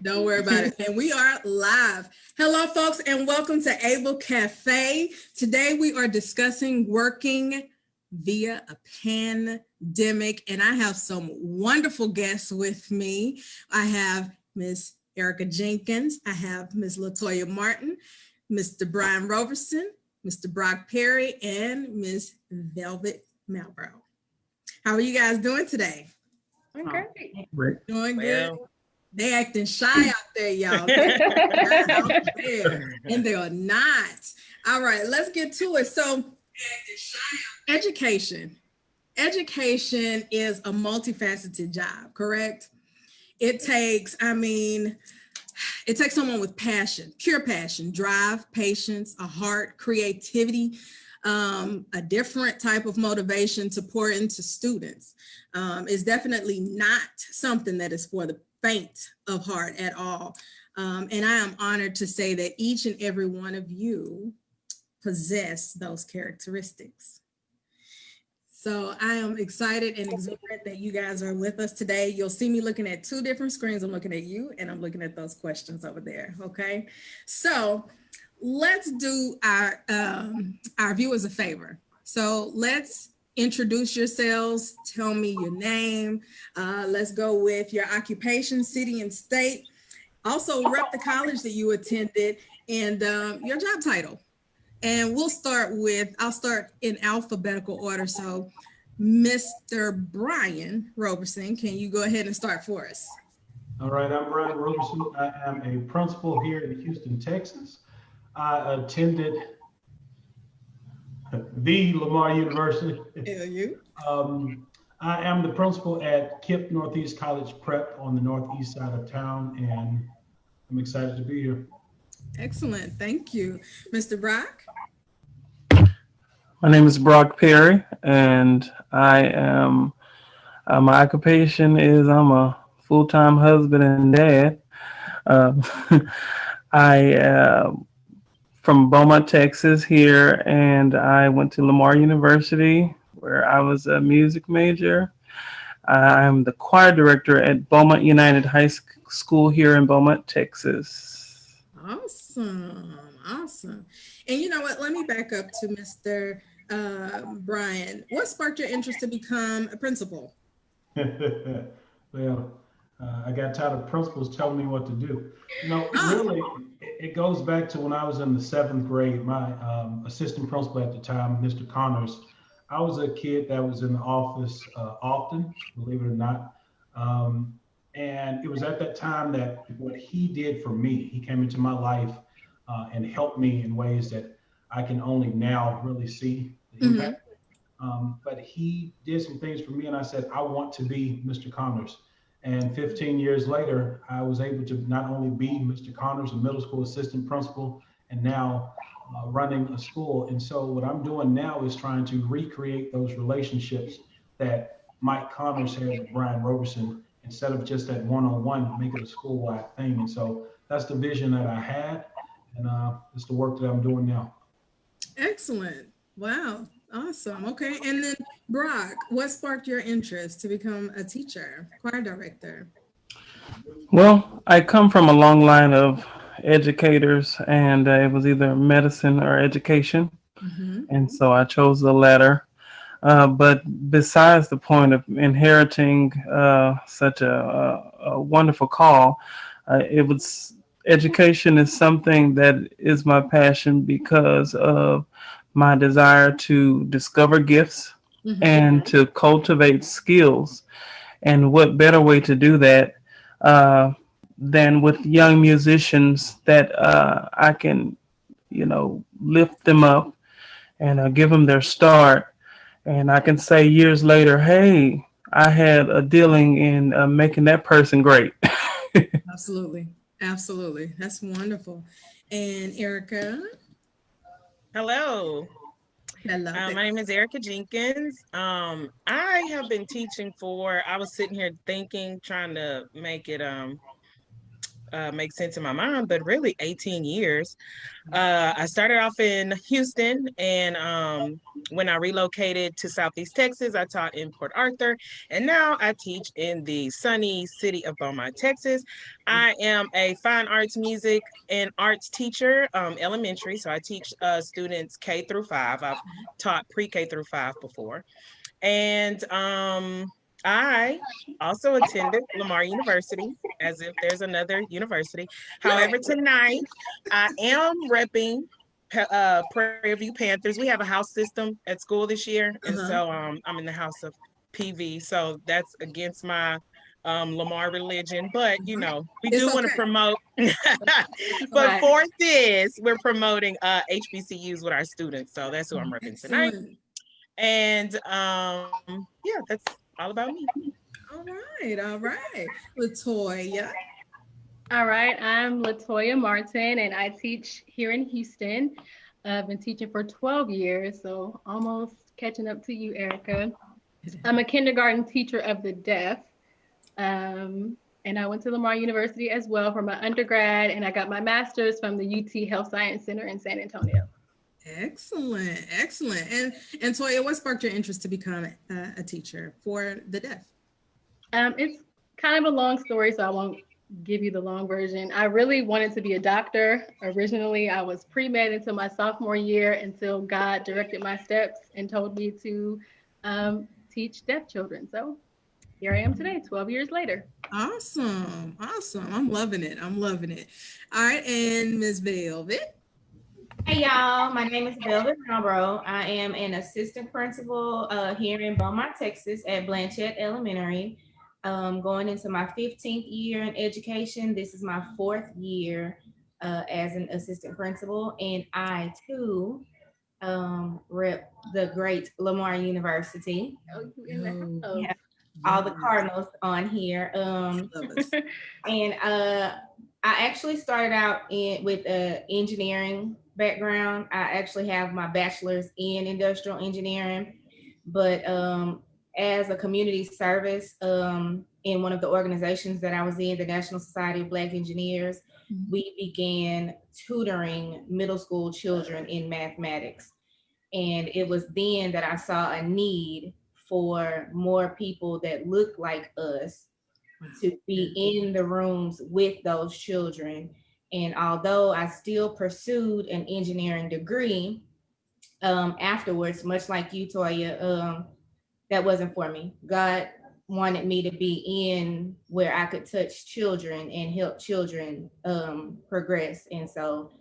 Don't worry about it. And we are live. Hello, folks, and welcome to A.B.L.E Cafe. Today we are discussing working via a pandemic, and I have some wonderful guests with me. I have Miss Erica Jenkins. I have Miss Latoya Martin, Mr. Brian Roberson, Mr. Brock Perry, and Miss Velvet Malbrow. How are you guys doing today? Great. Doing good. They acting shy out there, y'all. Out there, and they are not. All right, let's get to it. So, education. Education is a multifaceted job, correct? It takes someone with passion, pure passion, drive, patience, a heart, creativity, a different type of motivation to pour into students. Is definitely not something that is for the faint of heart at all. And I am honored to say that each and every one of you possess those characteristics. So I am excited and exuberant that you guys are with us today. You'll see me looking at two different screens. I'm looking at you and I'm looking at those questions over there, okay? So let's do our viewers a favor. So let's introduce yourselves, tell me your name. Let's go with your occupation, city and state. Also rep the college that you attended and your job title. And I'll start in alphabetical order. So Mr. Brian Roberson, can you go ahead and start for us? All right, I'm Brian Roberson. I am a principal here in Houston, Texas. I attended the Lamar University. You. I am the principal at KIPP Northeast College Prep on the northeast side of town, and I'm excited to be here. Excellent, thank you. Mr. Brock? My name is Brock Perry, and I am, my occupation is I'm a full-time husband and dad. I from Beaumont, Texas here, and I went to Lamar University where I was a music major. I'm the choir director at Beaumont United High School here in Beaumont, Texas. Awesome. And you know what, let me back up to Mr. Brian. What sparked your interest to become a principal? Well, I got tired of principals telling me what to do. Really, it goes back to when I was in the 7th grade. My assistant principal at the time, Mr. Connors, I was a kid that was in the office often, believe it or not. And it was at that time that what he did for me, he came into my life and helped me in ways that I can only now really see the impact. But he did some things for me, and I said, I want to be Mr. Connors. And 15 years later, I was able to not only be Mr. Connors, a middle school assistant principal, and now running a school. And so what I'm doing now is trying to recreate those relationships that Mike Connors had with Brian Roberson, instead of just that one-on-one, make it a school-wide thing. And so that's the vision that I had, and it's the work that I'm doing now. Excellent. Wow. Awesome. Okay. And then Brock, what sparked your interest to become a teacher, choir director? Well, I come from a long line of educators, and it was either medicine or education. And so I chose the latter. But besides the point of inheriting such a wonderful call, education is something that is my passion because of my desire to discover gifts and to cultivate skills. And what better way to do that than with young musicians that I can, lift them up and give them their start. And I can say years later, hey, I had a dealing in making that person great. Absolutely. That's wonderful. And Erica? Hello. My name is Erica Jenkins. I have been teaching I was sitting here thinking, trying to make it make sense in my mind, but really 18 years. I started off in Houston, and when I relocated to Southeast Texas, I taught in Port Arthur, and now I teach in the sunny city of Beaumont, Texas. I am a fine arts, music, and arts teacher, elementary, so I teach students K through 5. I've taught pre-K through 5 before, and I also attended Lamar University, as if there's another university. However, tonight I am repping Prairie View Panthers. We have a house system at school this year, and so I'm in the house of PV. So that's against my Lamar religion, but you know, we do want to promote. But for this, we're promoting HBCUs with our students. So that's who I'm repping tonight. And yeah, that's all about me. All right. Latoya. All right, I'm Latoya Martin, and I teach here in Houston. I've been teaching for 12 years, so almost catching up to you, Erica. I'm a kindergarten teacher of the deaf, and I went to Lamar University as well for my undergrad, and I got my master's from the UT Health Science Center in San Antonio. Excellent. And Toya, what sparked your interest to become a teacher for the deaf? It's kind of a long story, so I won't give you the long version. I really wanted to be a doctor. Originally, I was pre-med until my sophomore year until God directed my steps and told me to teach deaf children. So here I am today, 12 years later. Awesome. I'm loving it. All right, and Ms. Velvet. Hey y'all, my name is Velvet Brownbrough. I am an assistant principal here in Beaumont, Texas at Blanchette Elementary. Going into my 15th year in education. This is my 4th year as an assistant principal, and I too rep the great Lamar University. Yeah, all the Cardinals on here. And I actually started out with engineering background. I actually have my bachelor's in industrial engineering, but as a community service in one of the organizations that I was in, the National Society of Black Engineers, we began tutoring middle school children in mathematics. And it was then that I saw a need for more people that look like us to be in the rooms with those children. And although I still pursued an engineering degree afterwards, much like you, Toya, that wasn't for me. God wanted me to be in where I could touch children and help children progress. And so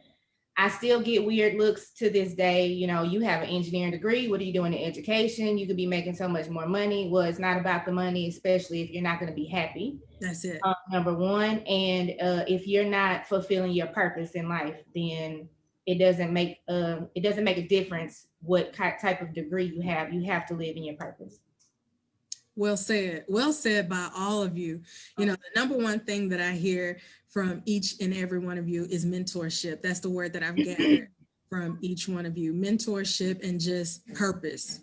I still get weird looks to this day. You know, you have an engineering degree. What are you doing in education? You could be making so much more money. Well, it's not about the money, especially if you're not going to be happy. That's it. Number one. And if you're not fulfilling your purpose in life, then it doesn't make a difference what type of degree you have. You have to live in your purpose. Well said by all of you. You know, the number one thing that I hear from each and every one of you is mentorship. That's the word that I've gathered from each one of you. Mentorship and just purpose.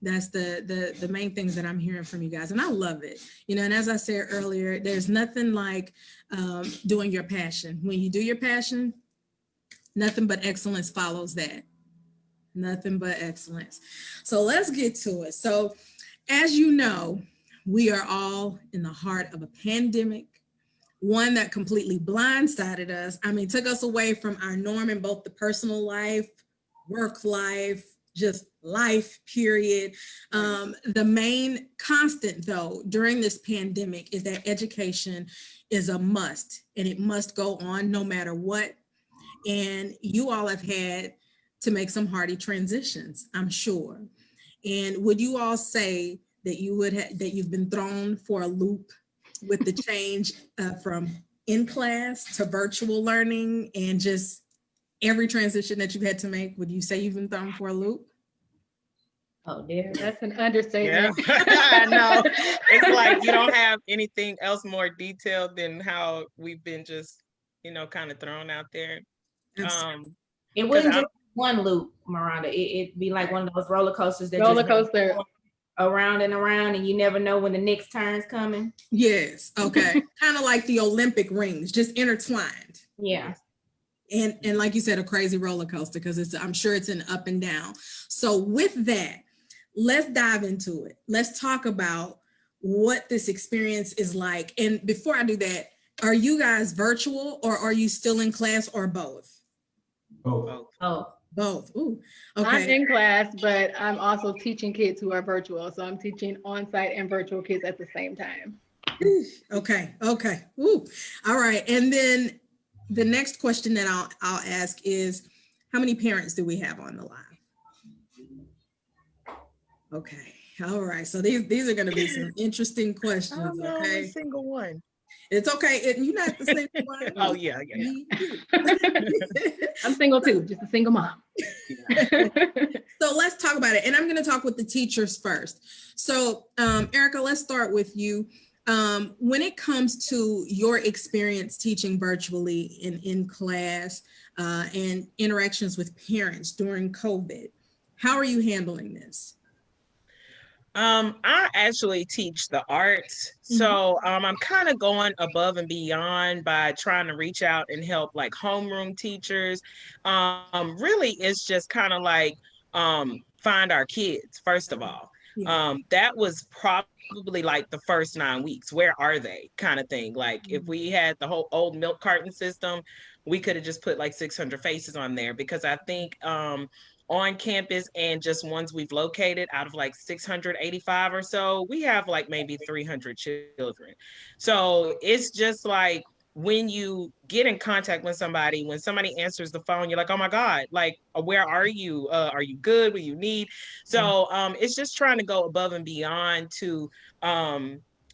That's the main things that I'm hearing from you guys. And I love it. You know, and as I said earlier, there's nothing like doing your passion. When you do your passion, nothing but excellence follows that. Nothing but excellence. So let's get to it. So as you know, we are all in the heart of a pandemic, one that completely blindsided us. I mean, took us away from our norm in both the personal life, work life, just life, period. The main constant, though, during this pandemic is that education is a must, and it must go on no matter what. And you all have had to make some hardy transitions, I'm sure. And would you all say that you've been thrown for a loop with the change from in class to virtual learning and just every transition that you've had to make? Would you say you've been thrown for a loop? Oh, dear. That's an understatement. Yeah. I know. It's like you don't have anything else more detailed than how we've been just, you know, kind of thrown out there. It wasn't just one loop, Miranda. It'd be like one of those roller coasters. around and around, and you never know when the next turn's coming. Yes. Okay. Kind of like the Olympic rings, just intertwined. Yeah. And like you said, a crazy roller coaster, because I'm sure it's an up and down. So with that, let's dive into it. Let's talk about what this experience is like. And before I do that, are you guys virtual, or are you still in class, or both? Both. Oh. Both. Ooh. I'm Okay. in class, but I'm also teaching kids who are virtual. So I'm teaching on-site and virtual kids at the same time. Okay. Okay. Ooh. All right. And then the next question that I'll ask is, how many parents do we have on the line? Okay. All right. So these are going to be some interesting questions. not Okay. a single one. It's okay. You're not the same one. Oh yeah. Me too. I'm single too, just a single mom. So let's talk about it. And I'm going to talk with the teachers first. So Erica, let's start with you. When it comes to your experience teaching virtually in class and interactions with parents during COVID, how are you handling this? I actually teach the arts. So I'm kind of going above and beyond by trying to reach out and help like homeroom teachers. Really, it's just kind of like find our kids, first of all. Yeah. That was probably like the first 9 weeks. Where are they? Kind of thing. Like if we had the whole old milk carton system, we could have just put like 600 faces on there, because I think on campus and just ones we've located, out of like 685 or so, we have like maybe 300 children. So it's just like when you get in contact with somebody, when somebody answers the phone, you're like, oh my God, like, where are you? Are you good? What do you need? So it's just trying to go above and beyond to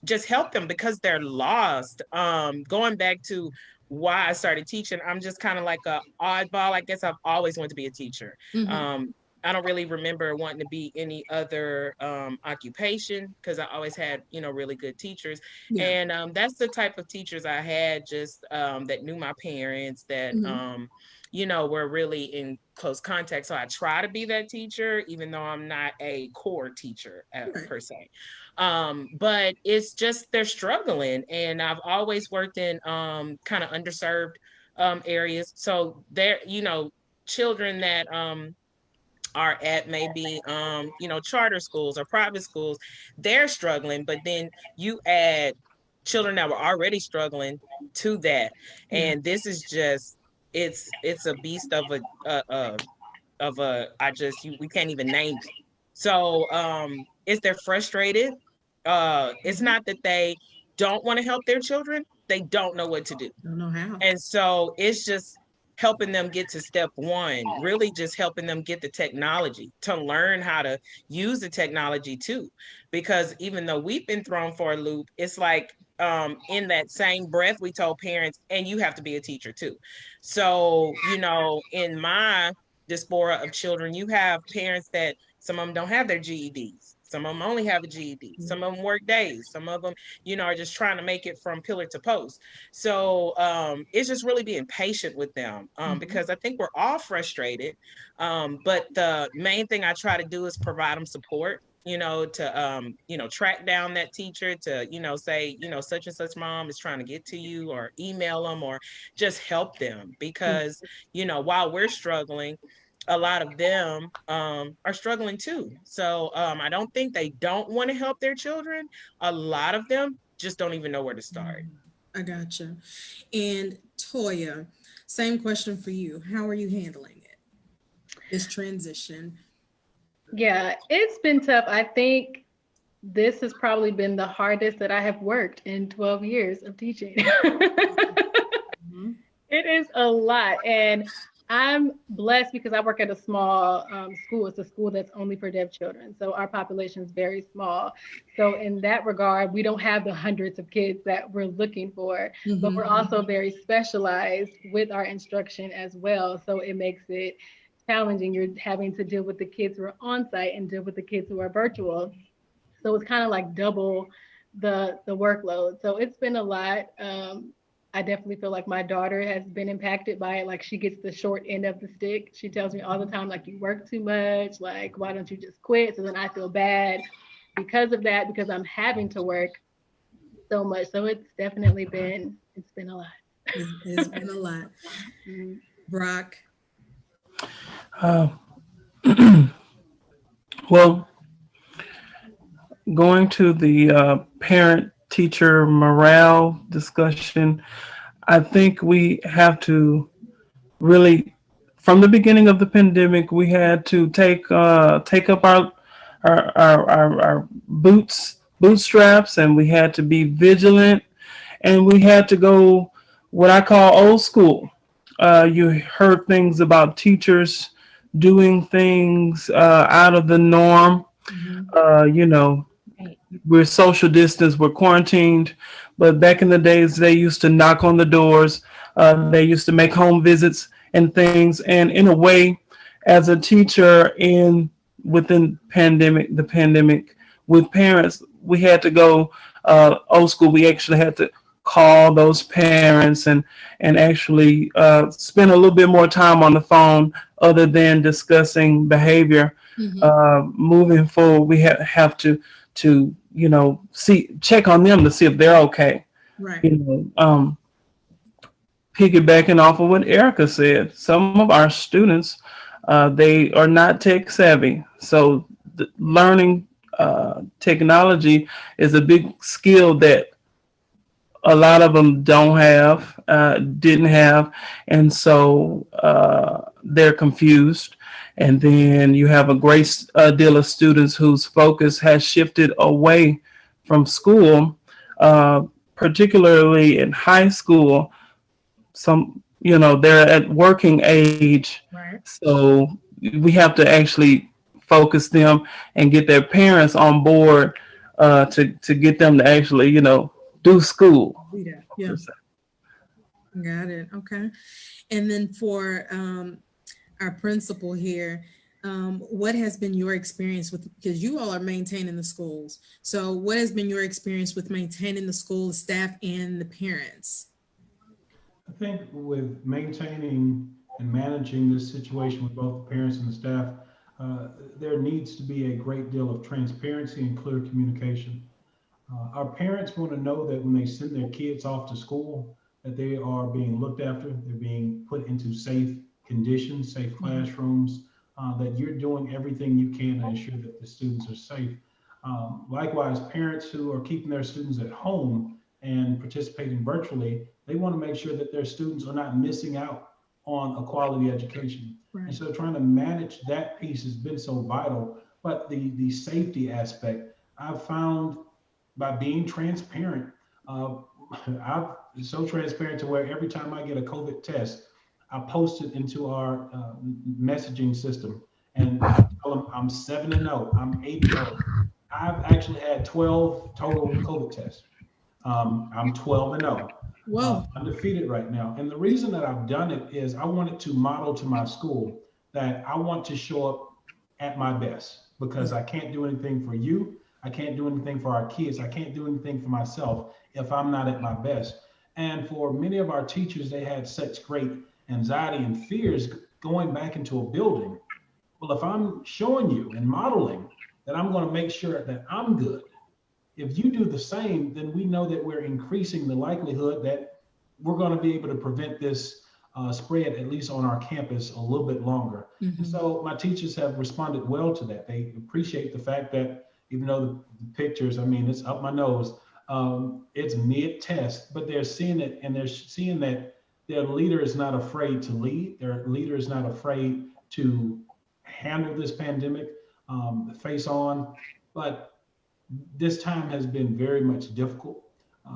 just help them, because they're lost. Going back to why I started teaching, I'm just kind of like a oddball. I guess I've always wanted to be a teacher. I don't really remember wanting to be any other occupation, because I always had, really good teachers. Yeah. And that's the type of teachers I had, just that knew my parents, that, were really in close contact. So I try to be that teacher, even though I'm not a core teacher per se. But it's just they're struggling, and I've always worked in kind of underserved areas. So they're, children that are at maybe charter schools or private schools, they're struggling, but then you add children that were already struggling to that, and this is just it's a beast of we can't even name it. So it's they're frustrated. It's not that they don't want to help their children, they don't know what to do. Don't know how. And so it's just helping them get to step one, really just helping them get the technology, to learn how to use the technology too. Because even though we've been thrown for a loop, it's like in that same breath, we told parents, and you have to be a teacher too. So, in my diaspora of children, you have parents that some of them don't have their GEDs. Some of them only have a GED. Some of them work days. Some of them, are just trying to make it from pillar to post. So it's just really being patient with them, because I think we're all frustrated. But the main thing I try to do is provide them support, to, track down that teacher, to, say, such and such mom is trying to get to you, or email them, or just help them, because, while we're struggling, a lot of them are struggling too. So I don't think they don't want to help their children. A lot of them just don't even know where to start. I gotcha. And Toya, same question for you. How are you handling it, this transition? Yeah, it's been tough. I think this has probably been the hardest that I have worked in 12 years of teaching. It is a lot. And I'm blessed because I work at a small school. It's a school that's only for deaf children. So our population is very small. So in that regard, we don't have the hundreds of kids that we're looking for, but we're also very specialized with our instruction as well. So it makes it challenging. You're having to deal with the kids who are on site and deal with the kids who are virtual. So it's kind of like double the workload. So it's been a lot. I definitely feel like my daughter has been impacted by it. Like she gets the short end of the stick. She tells me all the time, like, you work too much. Like, why don't you just quit? So then I feel bad. because of that, because I'm having to work so much. So it's definitely been a lot. It's been a lot. Brock. Uh, well, going to the parent teacher morale discussion, I think we have to really, from the beginning of the pandemic, we had to take up our bootstraps, and we had to be vigilant, and we had to go what I call old school. You heard things about teachers doing things out of the norm. You know, we're social distance, we're quarantined, but back in the days, they used to knock on the doors. They used to make home visits and things. And in a way, as a teacher within the pandemic with parents, we had to go old school. We actually had to call those parents and actually spend a little bit more time on the phone other than discussing behavior. Moving forward, we have to check on them to see if they're okay. Right. Piggybacking off of what Erica said, some of our students, they are not tech savvy. So learning technology is a big skill that a lot of them didn't have. And so they're confused. And then you have a great deal of students whose focus has shifted away from school, particularly in high school. They're at working age. Right. So we have to actually focus them and get their parents on board to get them to actually, do school. Yeah. Got it. Okay. And then for our principal here, what has been your experience because you all are maintaining the schools. So what has been your experience with maintaining the school, the staff, and the parents? I think with maintaining and managing this situation with both the parents and the staff, there needs to be a great deal of transparency and clear communication. Our parents want to know that when they send their kids off to school, that they are being looked after, they're being put into safe conditions, safe classrooms, that you're doing everything you can to ensure that the students are safe. Likewise, parents who are keeping their students at home and participating virtually, they want to make sure that their students are not missing out on a quality education. Right. And so trying to manage that piece has been so vital. But the safety aspect, I've found by being transparent, I'm so transparent to where every time I get a COVID test, I post it into our messaging system and I tell them I'm 7-0, I'm 8-0. I've actually had 12 total COVID tests. I'm 12-0. Whoa. Undefeated right now. And the reason that I've done it is I wanted to model to my school that I want to show up at my best, because I can't do anything for you. I can't do anything for our kids. I can't do anything for myself if I'm not at my best. And for many of our teachers, they had such great anxiety and fears going back into a building. Well, if I'm showing you and modeling that I'm going to make sure that I'm good, if you do the same, then we know that we're increasing the likelihood that we're going to be able to prevent this spread, at least on our campus, a little bit longer. And so my teachers have responded well to that. They appreciate the fact that even though the pictures, I mean, it's up my nose, it's mid-test, but they're seeing it and they're seeing that their leader is not afraid to lead. Their leader is not afraid to handle this pandemic face on. But this time has been very much difficult,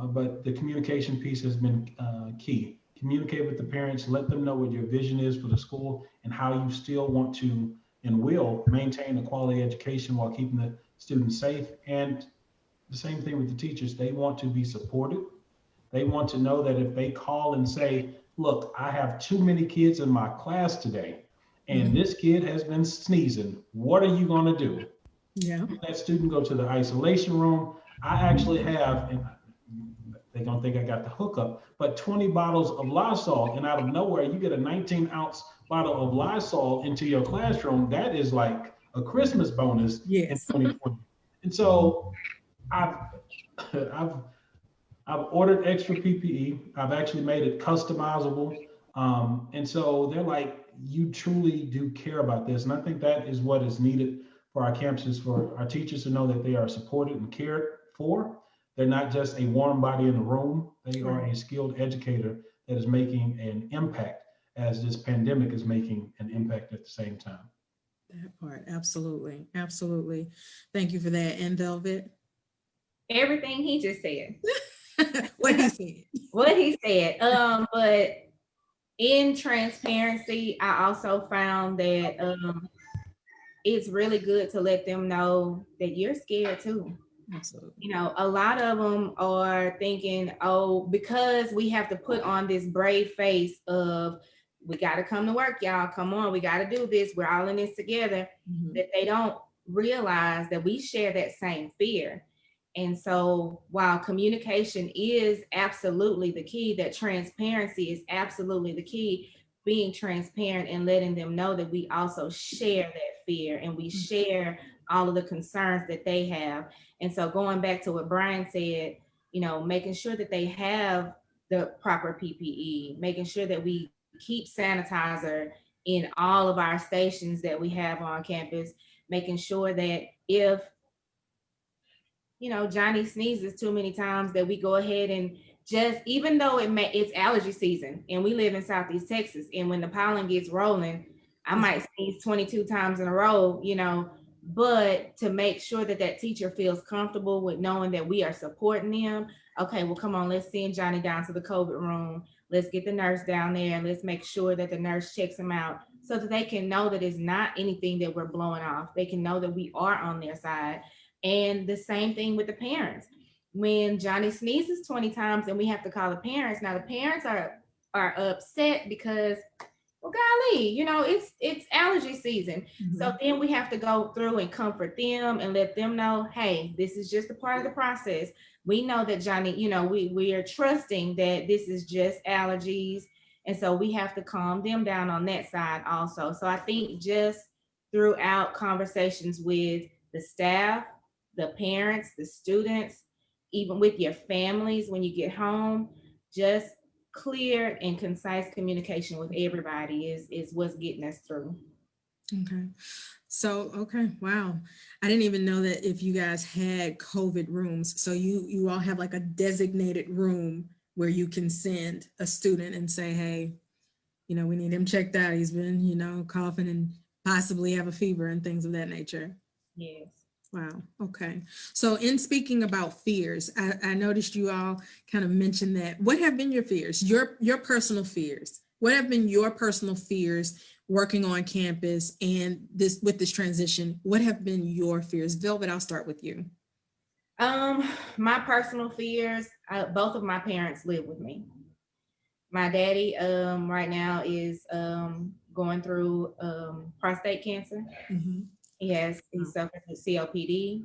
but the communication piece has been key. Communicate with the parents, let them know what your vision is for the school and how you still want to and will maintain a quality education while keeping the students safe. And the same thing with the teachers. They want to be supported. They want to know that if they call and say, look, I have too many kids in my class today, and this kid has been sneezing, what are you going to do? Yeah. That student go to the isolation room. I actually have, and they're going to think I got the hookup, but 20 bottles of Lysol, and out of nowhere, you get a 19-ounce bottle of Lysol into your classroom. That is like a Christmas bonus in 2020. And so I've I've I've ordered extra PPE. I've actually made it customizable. And so they're like, you truly do care about this. And I think that is what is needed for our campuses, for our teachers to know that they are supported and cared for. They're not just a warm body in the room. They are a skilled educator that is making an impact as this pandemic is making an impact at the same time. That part, absolutely, absolutely. Thank you for that. And Velvet, Everything he just said. what he said. What he said. But in transparency, I also found that it's really good to let them know that you're scared too. Absolutely. You know, a lot of them are thinking, oh, because we have to put on this brave face of, we got to come to work, y'all. Come on, we got to do this. We're all in this together. That they don't realize that we share that same fear. And so while communication is absolutely the key, that transparency is absolutely the key, being transparent and letting them know that we also share that fear and we share all of the concerns that they have. And so going back to what Brian said, you know, making sure that they have the proper PPE, making sure that we keep sanitizer in all of our stations that we have on campus, making sure that if, you know, Johnny sneezes too many times, that we go ahead and just, even though it's allergy season and we live in Southeast Texas, and when the pollen gets rolling, I might sneeze 22 times in a row, you know, but to make sure that that teacher feels comfortable with knowing that we are supporting them. Okay, well, come on, let's send Johnny down to the COVID room. Let's get the nurse down there and let's make sure that the nurse checks him out so that they can know that it's not anything that we're blowing off. They can know that we are on their side. And the same thing with the parents. When Johnny sneezes 20 times and we have to call the parents, now the parents are upset because, well, golly, you know, it's allergy season. So then we have to go through and comfort them and let them know, hey, this is just a part of the process. We know that Johnny, you know, we are trusting that this is just allergies. And so we have to calm them down on that side also. So I think just throughout conversations with the staff, the parents, the students, even with your families when you get home, just clear and concise communication with everybody is what's getting us through. Okay. So, okay. Wow. I didn't even know that if you guys had COVID rooms. So you all have like a designated room where you can send a student and say, hey, you know, we need him checked out. He's been, you know, coughing and possibly have a fever and things of that nature. Yes. Wow. Okay. So in speaking about fears, I noticed you all kind of mentioned that. What have been your fears, your personal fears? What have been your personal fears working on campus and with this transition? What have been your fears? Velvet, I'll start with you. My personal fears, both of my parents live with me. My daddy right now is going through prostate cancer. He suffers with COPD.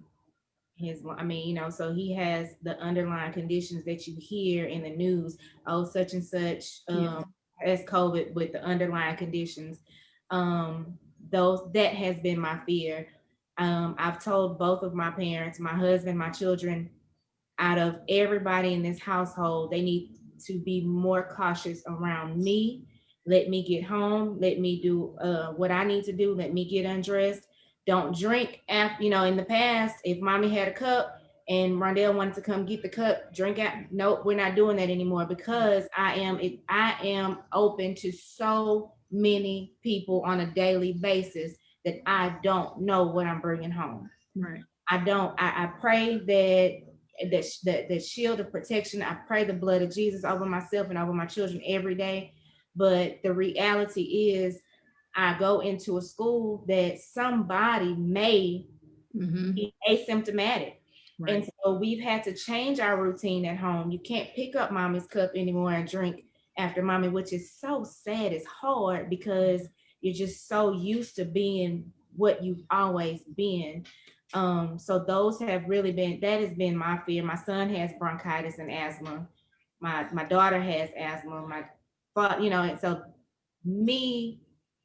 So he has the underlying conditions that you hear in the news. Oh, such and such has COVID with the underlying conditions. That has been my fear. I've told both of my parents, my husband, my children, out of everybody in this household, they need to be more cautious around me. Let me get home. Let me do what I need to do. Let me get undressed. Don't drink after, in the past, if mommy had a cup and Rondell wanted to come get the cup, drink out. Nope, we're not doing that anymore because I am open to so many people on a daily basis that I don't know what I'm bringing home. Right. I pray that shield of protection. I pray the blood of Jesus over myself and over my children every day. But the reality is, I go into a school that somebody may be asymptomatic. Right. And so we've had to change our routine at home. You can't pick up mommy's cup anymore and drink after mommy, which is so sad. It's hard because you're just so used to being what you've always been. So those have really that has been my fear. My son has bronchitis and asthma. My daughter has asthma. and so me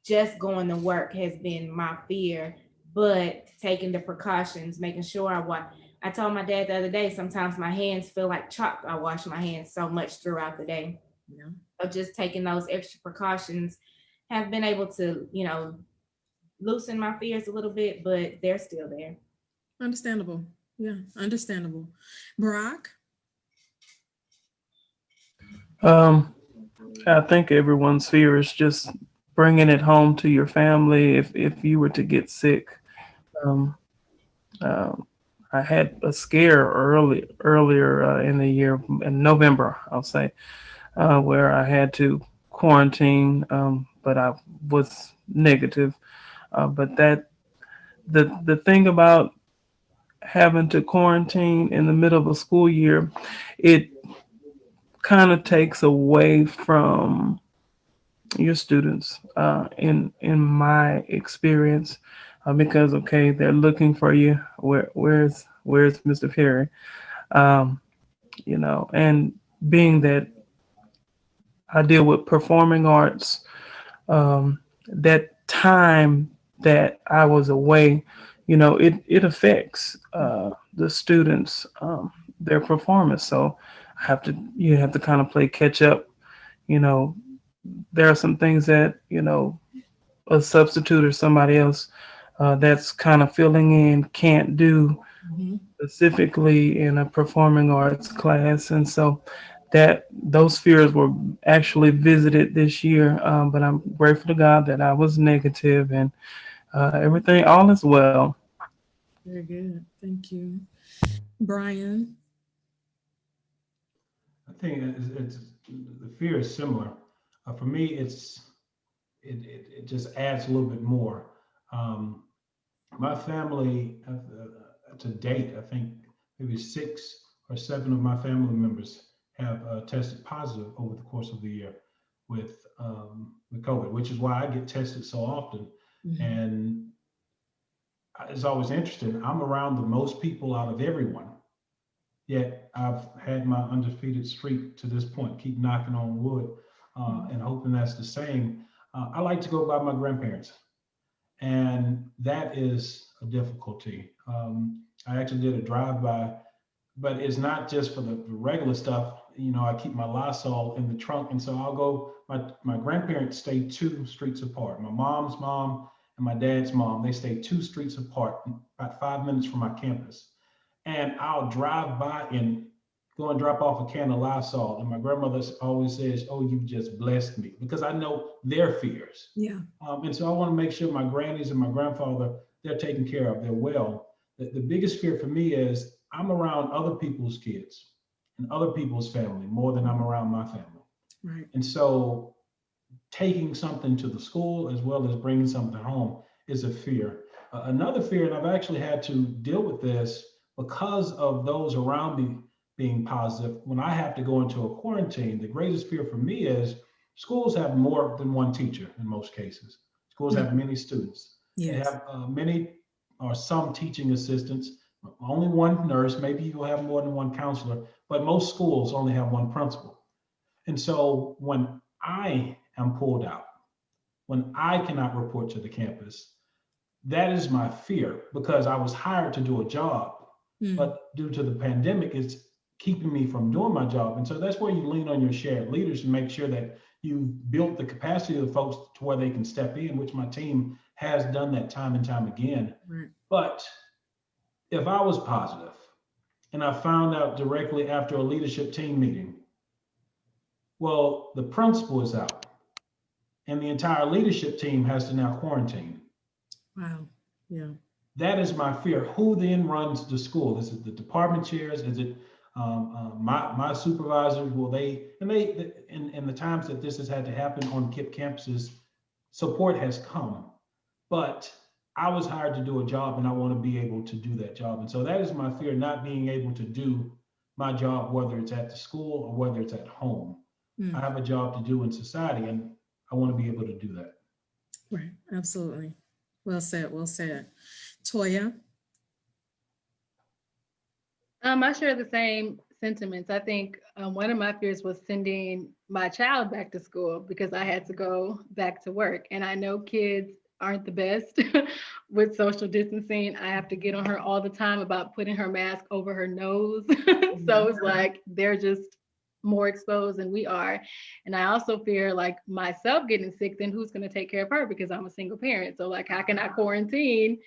just going to work has been my fear. but taking the precautions, making sure I wash. I told my dad the other day, sometimes my hands feel like chalk. I wash my hands so much throughout the day. Yeah. So just taking those extra precautions have been able to, loosen my fears a little bit, but they're still there. Understandable. Yeah, understandable. Barack? Um, I think everyone's fear is just bringing it home to your family. If you were to get sick, um, um, I had a scare earlier in the year in November, I'll say, where I had to quarantine, but I was negative. But the thing about having to quarantine in the middle of a school year, it kind of takes away from your students, in my experience, because okay, they're looking for you. Where's Mr. Perry? Um, and being that I deal with performing arts, that time that I was away, it affects the students, their performance. So you have to kind of play catch up. You know, there are some things that a substitute or somebody else that's kind of filling in can't do, Mhm. specifically in a performing arts class. And so that those fears were actually visited this year, but I'm grateful to God that I was negative, and everything, all is well. Very good. Thank you. Brian? I think it's the fear is similar. For me, it just adds a little bit more. Um, my family, to date, I think maybe 6 or 7 of my family members have tested positive over the course of the year with COVID, which is why I get tested so often. Mhm. And it's always interesting. I'm around the most people out of everyone, yet I've had my undefeated streak to this point. Keep knocking on wood, and hoping that's the same. I like to go by my grandparents, and that is a difficulty. I actually did a drive-by, but it's not just for the regular stuff. I keep my Lysol in the trunk, and so I'll go. My grandparents stay 2 streets apart. My mom's mom and my dad's mom, they stay 2 streets apart, about 5 minutes from my campus. And I'll drive by and go and drop off a can of Lysol. And my grandmother always says, "Oh, you just blessed me," because I know their fears. Yeah. And so I want to make sure my grannies and my grandfather, they're taken care of, they're well. The biggest fear for me is I'm around other people's kids and other people's family more than I'm around my family. Right. And so taking something to the school as well as bringing something home is a fear. Another fear, and I've actually had to deal with this because of those around me being positive. When I have to go into a quarantine, the greatest fear for me is schools have more than one teacher in most cases. Schools have Mhm. many students. They Yes. have many or some teaching assistants, only one nurse. Maybe you'll have more than one counselor, but most schools only have one principal. And so when I am pulled out, when I cannot report to the campus, that is my fear because I was hired to do a job, Mm. but due to the pandemic, it's keeping me from doing my job. And so that's where you lean on your shared leaders to make sure that you've built the capacity of the folks to where they can step in, which my team has done that time and time again. Right. But if I was positive and I found out directly after a leadership team meeting, well, the principal is out and the entire leadership team has to now quarantine. Wow. Yeah. That is my fear. Who then runs the school? Is it the department chairs? Is it my supervisors? Will they? And in the times that this has had to happen on KIPP campuses, support has come. But I was hired to do a job, and I want to be able to do that job. And so that is my fear: not being able to do my job, whether it's at the school or whether it's at home. I Mm. have a job to do in society, and I want to be able to do that. Right. Absolutely. Well said. Well said. Toya? I share the same sentiments. I think one of my fears was sending my child back to school because I had to go back to work. And I know kids aren't the best with social distancing. I have to get on her all the time about putting her mask over her nose. So it's like they're just more exposed than we are. And I also fear like myself getting sick, then who's going to take care of her because I'm a single parent. So like how can I quarantine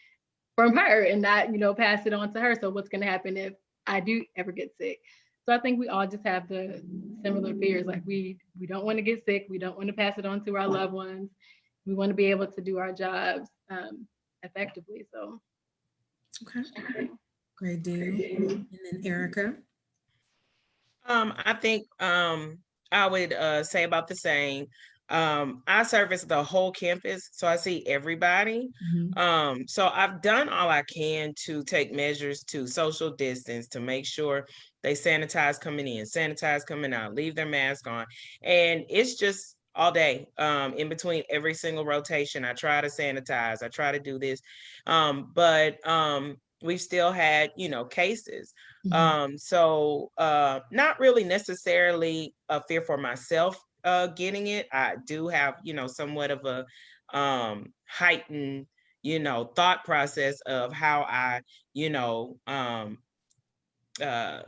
from her and not, pass it on to her? So what's going to happen if I do ever get sick? So I think we all just have the similar fears. Like we don't want to get sick. We don't want to pass it on to our loved ones. We want to be able to do our jobs effectively. So, Okay, great deal. And then Erica. I think I would say about the same. I service the whole campus, so I see everybody. So I've done all I can to take measures to social distance, to make sure they sanitize coming in, sanitize coming out, leave their mask on. And it's just all day. In between every single rotation, I try to sanitize, I try to do this. But we've still had, cases. So not really necessarily a fear for myself getting it. I do have, somewhat of a heightened, thought process of how I,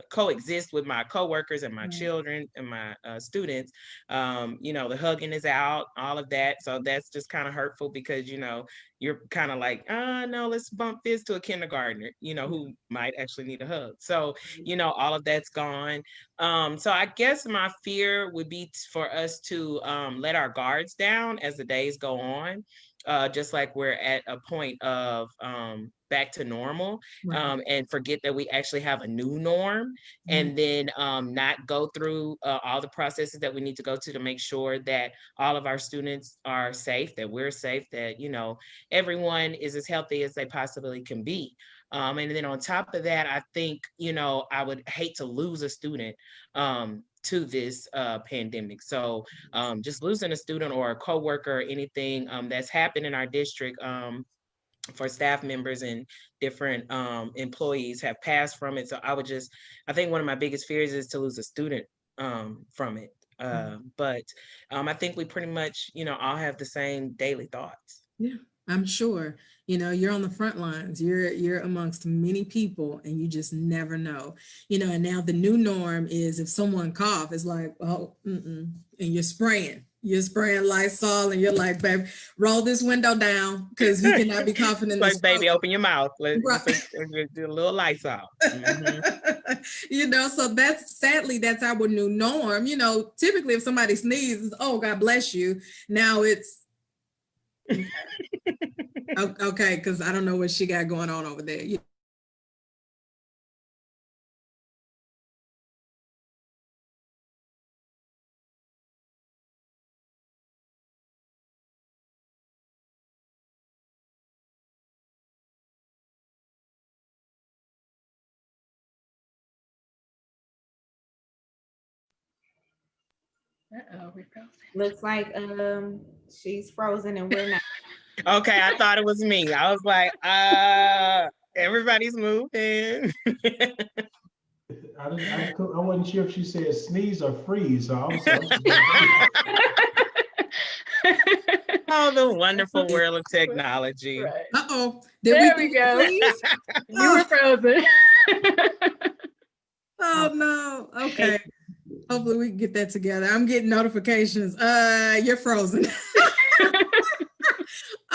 coexist with my coworkers and my children and my students. The hugging is out, all of that. So that's just kind of hurtful because, you're kind of like, no, let's bump this to a kindergartner, who might actually need a hug. So, all of that's gone. So I guess my fear would be for us to let our guards down as the days go on. Just like we're at a point of back to normal, and forget that we actually have a new norm, and then not go through all the processes that we need to go to make sure that all of our students are safe, that we're safe, that, everyone is as healthy as they possibly can be. And then on top of that, I think, I would hate to lose a student to this pandemic. So just losing a student or a coworker or anything that's happened in our district for staff members and different employees have passed from it. So I think one of my biggest fears is to lose a student from it. But I think we pretty much, all have the same daily thoughts. Yeah, I'm sure. You're on the front lines. You're amongst many people, and you just never know. And now the new norm is if someone cough, it's like, oh, and you're spraying. You're spraying Lysol, and you're like, baby, roll this window down because you cannot be coughing in this. Like, baby, open your mouth. Let's do a little Lysol. So sadly, that's our new norm. Typically if somebody sneezes, oh, God bless you. Now it's okay, because I don't know what she got going on over there. we're frozen. Looks like she's frozen and we're not. Okay, I thought it was me. I was like, everybody's moving. I wasn't sure if she said sneeze or freeze. So I was Oh, the wonderful world of technology. Right. Uh-oh. There we go. You were frozen. Oh, no. Okay. Hopefully we can get that together. I'm getting notifications. You're frozen.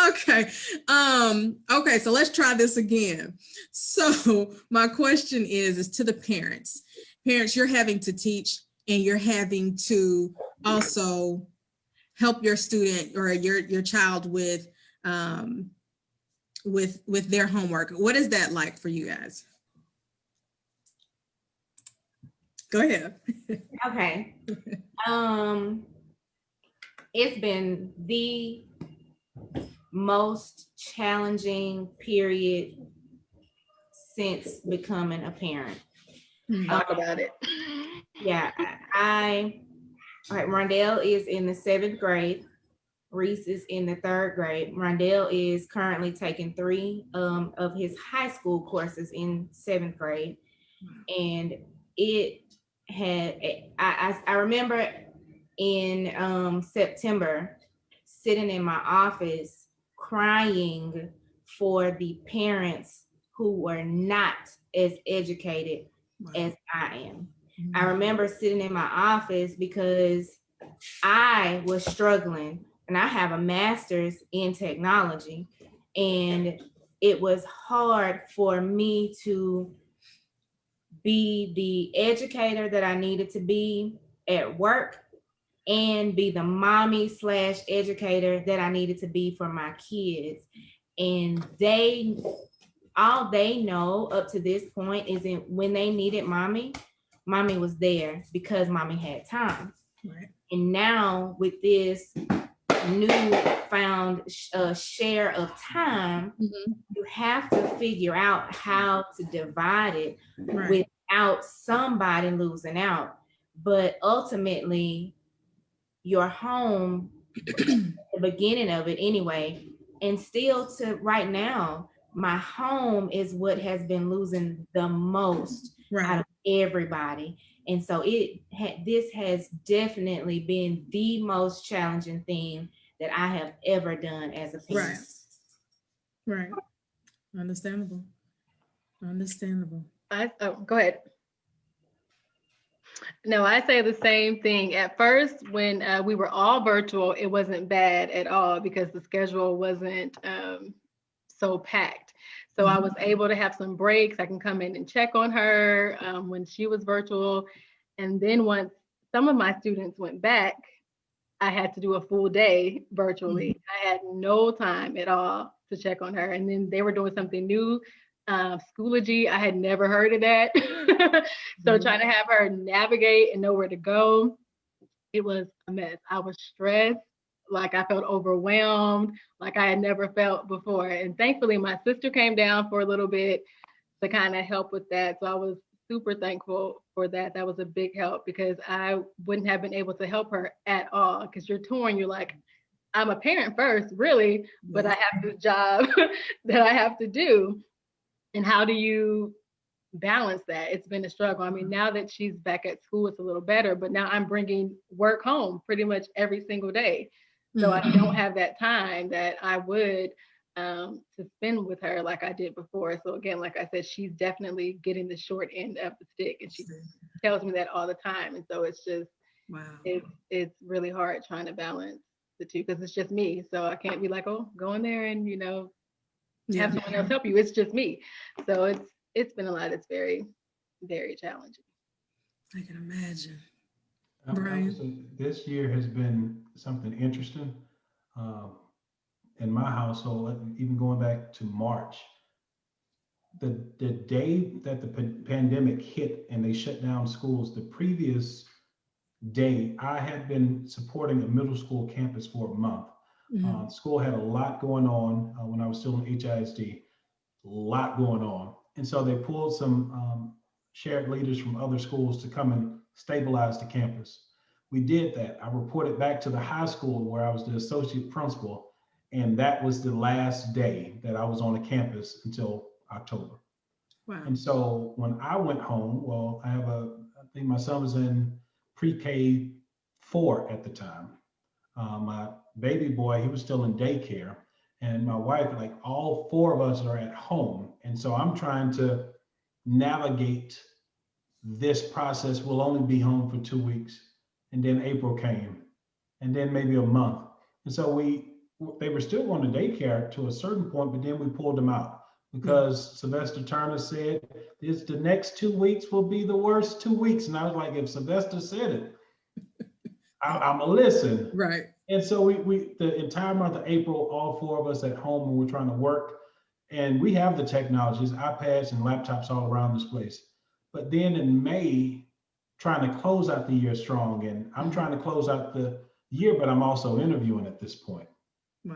Okay. Okay, so let's try this again. So my question is to the parents. Parents, you're having to teach and you're having to also help your student or your child with their homework. What is that like for you guys? Go ahead. Okay. It's been the most challenging period since becoming a parent. Talk about it. Yeah, all right, Rondell is in the 7th grade. Reese is in the 3rd grade. Rondell is currently taking 3 of his high school courses in 7th grade. And it had, I remember in September sitting in my office crying for the parents who were not as educated as I am. I remember sitting in my office because I was struggling, and I have a master's in technology, and it was hard for me to be the educator that I needed to be at work and be the mommy / educator that I needed to be for my kids. And all they know up to this point is that when they needed mommy was there because mommy had time. Right. And now with this newfound share of time, you have to figure out how to divide it without somebody losing out. But ultimately, your home, the beginning of it anyway, and still to right now, my home is what has been losing the most out of everybody. And so this has definitely been the most challenging thing that I have ever done as a parent. Right. Understandable. Go ahead. No, I say the same thing. At first, when we were all virtual, it wasn't bad at all because the schedule wasn't so packed. So I was able to have some breaks. I can come in and check on her when she was virtual. And then once some of my students went back, I had to do a full day virtually. I had no time at all to check on her. And then they were doing something new, Schoology. I had never heard of that. So trying to have her navigate and know where to go, it was a mess. I was stressed, like I felt overwhelmed, like I had never felt before. And thankfully, my sister came down for a little bit to kind of help with that. So I was super thankful for that. That was a big help because I wouldn't have been able to help her at all because you're torn. You're like, I'm a parent first, really, but I have this job that I have to do. And how do you balance that? It's been a struggle. I mean, now that she's back at school, it's a little better, but now I'm bringing work home pretty much every single day. So I don't have that time that I would to spend with her like I did before. So again, like I said, she's definitely getting the short end of the stick, and she tells me that all the time. And so it's just, it's really hard trying to balance the two because it's just me. So I can't be like, oh, go in there and have someone else help you. It's just me. So it's been a lot. It's very, very challenging. I can imagine. This year has been something interesting. In my household, even going back to March, the day that the pandemic hit and they shut down schools, the previous day, I had been supporting a middle school campus for a month. School had a lot going on when I was still in HISD, a lot going on. And so they pulled some shared leaders from other schools to come and stabilize the campus. We did that. I reported back to the high school where I was the associate principal. And that was the last day that I was on the campus until October. Wow. And so when I went home, well, I think my son was in pre-K 4 at the time. My baby boy, he was still in daycare. And my wife, like all 4 of us are at home. And so I'm trying to navigate this process. We'll only be home for 2 weeks. And then April came, and then maybe a month. And so they were still going to daycare to a certain point, but then we pulled them out because Sylvester Turner said, the next 2 weeks will be the worst 2 weeks. And I was like, if Sylvester said it, I'm gonna listen. Right. And so we the entire month of April, all 4 of us at home, and we're trying to work. And we have the technologies, iPads and laptops all around this place. But then in May, trying to close out the year strong. And I'm trying to close out the year, but I'm also interviewing at this point. Wow.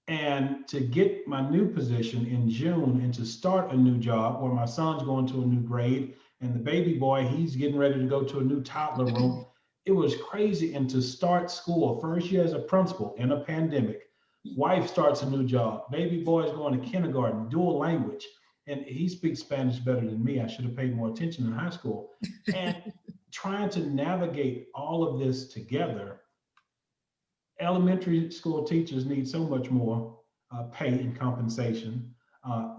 And to get my new position in June and to start a new job where my son's going to a new grade and the baby boy, he's getting ready to go to a new toddler room. It was crazy. And to start school, first year as a principal in a pandemic, wife starts a new job, baby boy is going to kindergarten, dual language. And he speaks Spanish better than me. I should have paid more attention in high school. And trying to navigate all of this together, elementary school teachers need so much more. pay and compensation, uh,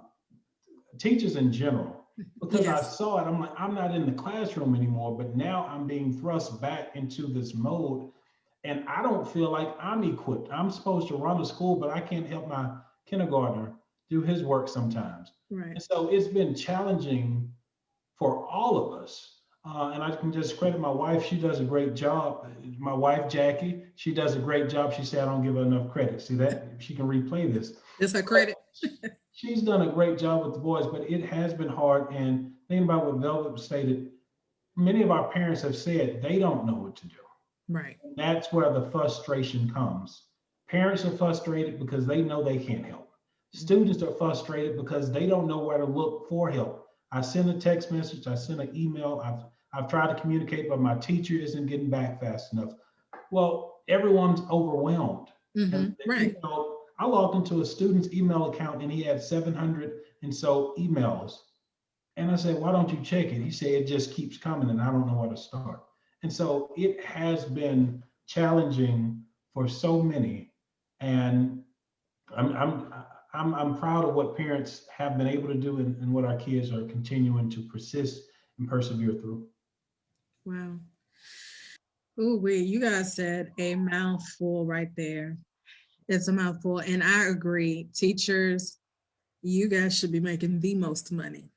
teachers in general, because I Yes. saw it. I'm like, I'm not in the classroom anymore, but now I'm being thrust back into this mode, and I don't feel like I'm equipped. I'm supposed to run a school, but I can't help my kindergartner do his work sometimes. Right. And so it's been challenging for all of us. And I can just credit my wife. She does a great job. My wife, Jackie, she does a great job. She said I don't give her enough credit. See that? She can replay this. It's her But credit. she's done a great job with the boys, but it has been hard. And thinking about what Velvet stated, many of our parents have said they don't know what to do. Right. That's where the frustration comes. Parents are frustrated because they know they can't help. Students are frustrated because they don't know where to look for help. I send a text message, I send an email, I've tried to communicate, but my teacher isn't getting back fast enough. Well, everyone's overwhelmed. And Right. I logged into a student's email account and he had 700 and so emails. And I said, why don't you check it? He said, it just keeps coming and I don't know where to start. And so it has been challenging for so many. And I'm, I'm, I'm proud of what parents have been able to do and what our kids are continuing to persist and persevere through. Wow. Ooh, wait, you guys said a mouthful right there. It's a mouthful. And I agree. Teachers, you guys should be making the most money.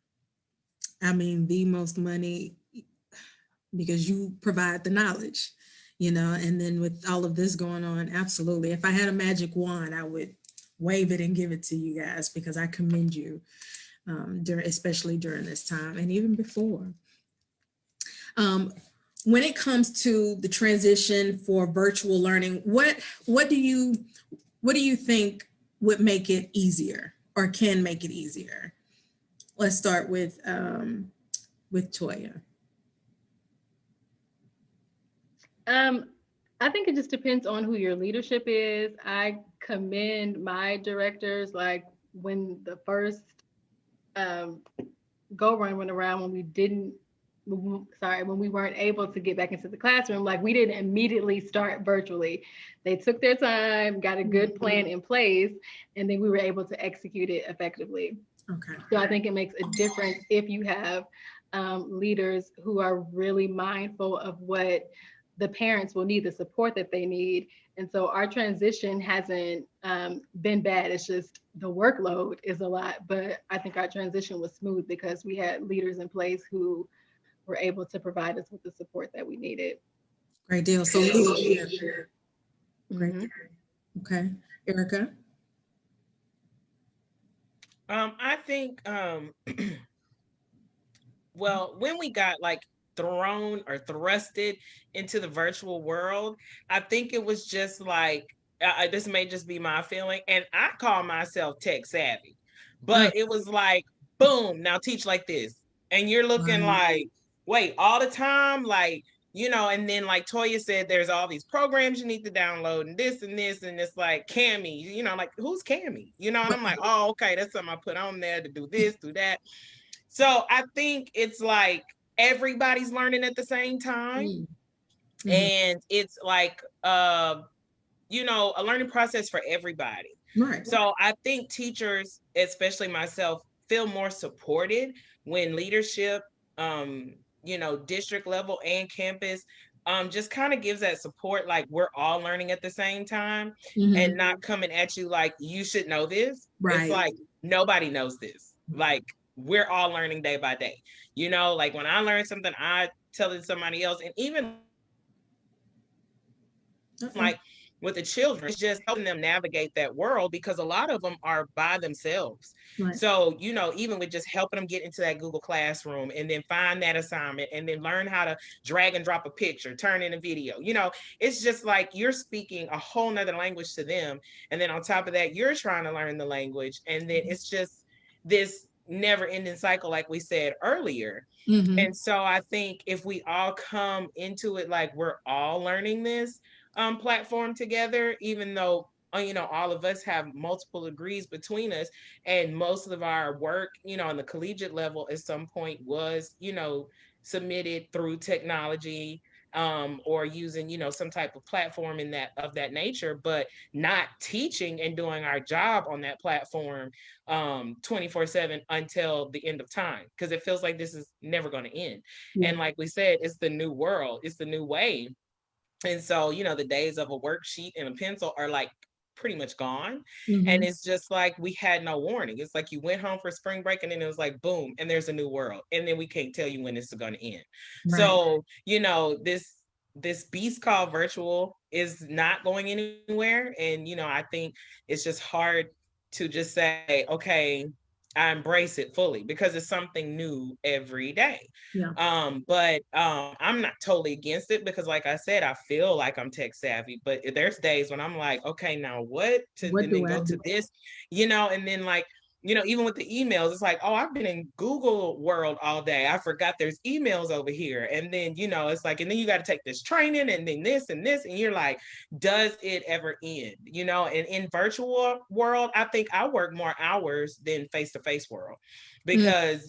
I mean, the most money because you provide the knowledge, and then with all of this going on, absolutely. If I had a magic wand, I would wave it and give it to you guys because I commend you, especially during this time and even before. Um, when it comes to the transition for virtual learning, what do you think would make it easier or can make it easier? Let's start with Toya. I think it just depends on who your leadership is. I commend my directors, like when the first um, go run went around when we didn't when we weren't able to get back into the classroom, like we didn't immediately start virtually. They took their time, got a good plan in place, and then we were able to execute it effectively. Okay. So I think it makes a difference if you have leaders who are really mindful of what the parents will need, the support that they need. And so our transition hasn't been bad. It's just the workload is a lot, but I think our transition was smooth because we had leaders in place who were able to provide us with the support that we needed. Great deal. So leadership. Great. Mhm. Okay. Erica? I think well, when we got like thrown or thrusted into the virtual world, I think it was just like this may just be my feeling, and I call myself tech savvy, Oh, but it was like, boom, now teach like this, and you're looking right. like, wait, all the time, like, and then like Toya said, there's all these programs you need to download and this and this, and it's like Cami, like who's Cami, and I'm like, oh, okay, that's something I put on there to do this, do that. So I think it's like everybody's learning at the same time. Mm-hmm. And it's like a learning process for everybody. Right. So I think teachers, especially myself, feel more supported when leadership, district level and campus, just kind of gives that support, like we're all learning at the same time and Mm-hmm. not coming at you like you should know this. It's Right. like nobody knows this. Like we're all learning day by day. Like when I learn something, I tell it to somebody else. And even like with the children, it's just helping them navigate that world because a lot of them are by themselves. Right. So, even with just helping them get into that Google Classroom and then find that assignment and then learn how to drag and drop a picture, turn in a video, it's just like you're speaking a whole nother language to them. And then on top of that, you're trying to learn the language. And then it's just this never ending cycle, like we said earlier. Mm-hmm. And so I think if we all come into it like we're all learning this platform together, even though all of us have multiple degrees between us, and most of our work, on the collegiate level at some point was, submitted through technology. or using, some type of platform of that nature, but not teaching and doing our job on that platform 24/7 until the end of time, because it feels like this is never going to end. Yeah. And like we said, it's the new world, it's the new way. And so, the days of a worksheet and a pencil are like pretty much gone. And Mhm. it's just like we had no warning. It's like you went home for spring break and then it was like boom, and there's a new world. And then we can't tell you when this is going to end. Right. So, this beast called virtual is not going anywhere. And, I think it's just hard to just say, okay, I embrace it fully because it's something new every day. Yeah. But I'm not totally against it because, like I said, I feel like I'm tech savvy. But there's days when I'm like, okay, now what? What And then do I go to do? this, and then like, even with the emails, it's like, oh, I've been in Google world all day. I forgot there's emails over here. And then, it's like, and then you got to take this training and then this and this. And you're like, does it ever end? And in virtual world, I think I work more hours than face-to-face world Mm. because,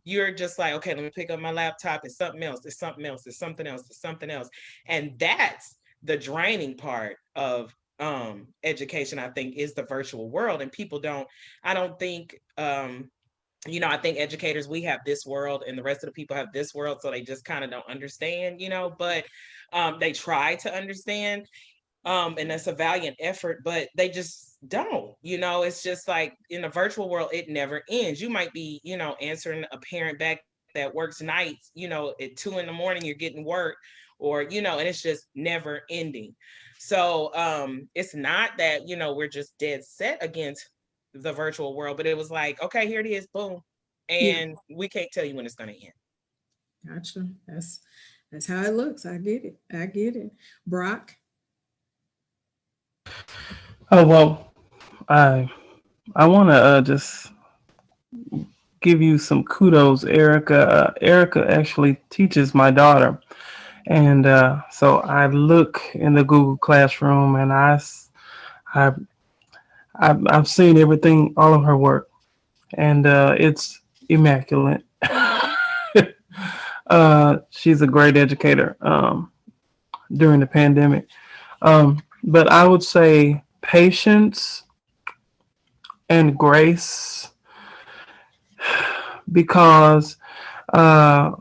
you're just like, okay, let me pick up my laptop. It's something else. It's something else. It's something else. It's something else. And that's the draining part of education, I think, is the virtual world. And people I don't think I think educators, we have this world and the rest of the people have this world, so they just kind of don't understand, but they try to understand, and that's a valiant effort, but they just don't. It's just like in the virtual world, it never ends. You might be, answering a parent back that works nights, at 2 a.m. you're getting work, or and it's just never ending. So it's not that we're just dead set against the virtual world, but it was like, okay, here it is, boom, Yeah. and we can't tell you when it's going to end. Gotcha. That's how it looks. I get it. I get it. Brock. Oh well, I want to just give you some kudos, Erica. Erica actually teaches my daughter, and so I look in the Google Classroom, and I I've seen everything, all of her work, and it's immaculate. She's a great educator during the pandemic. But I would say patience and grace because, uh,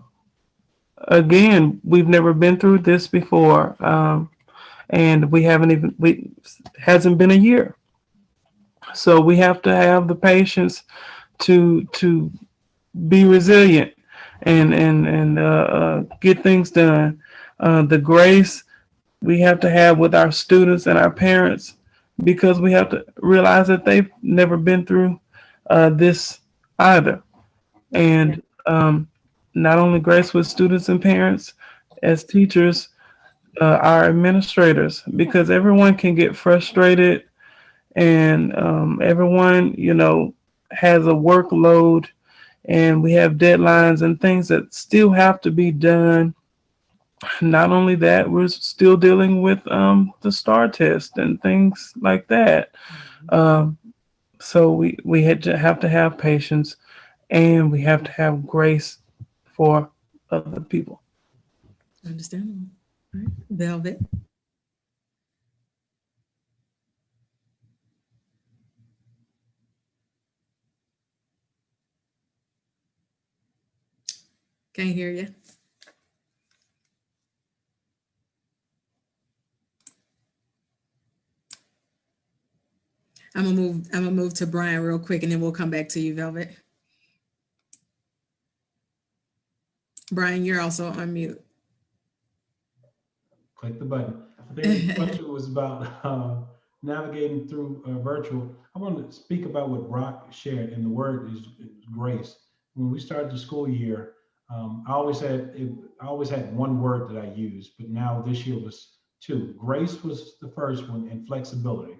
again, we've never been through this before. And we hasn't been a year. So we have to have the patience to be resilient and get things done. The grace we have to have with our students and our parents because we have to realize that they've never been through this either. And not only grace with students and parents, as teachers, our administrators, because everyone can get frustrated and everyone, has a workload and we have deadlines and things that still have to be done. Not only that, we're still dealing with the STAR test and things like that. Um, so we had to have patience and we have to have grace for other people. Understandable. All right. Velvet. Can't hear you. I'm gonna move to Brian real quick and then we'll come back to you, Velvet. Brian, you're also on mute. Click the button. I think the question was about navigating through virtual. I want to speak about what Brock shared, and the word is grace. When we started the school year, I always had one word that I used, but now this year was two. Grace was the first one, and flexibility.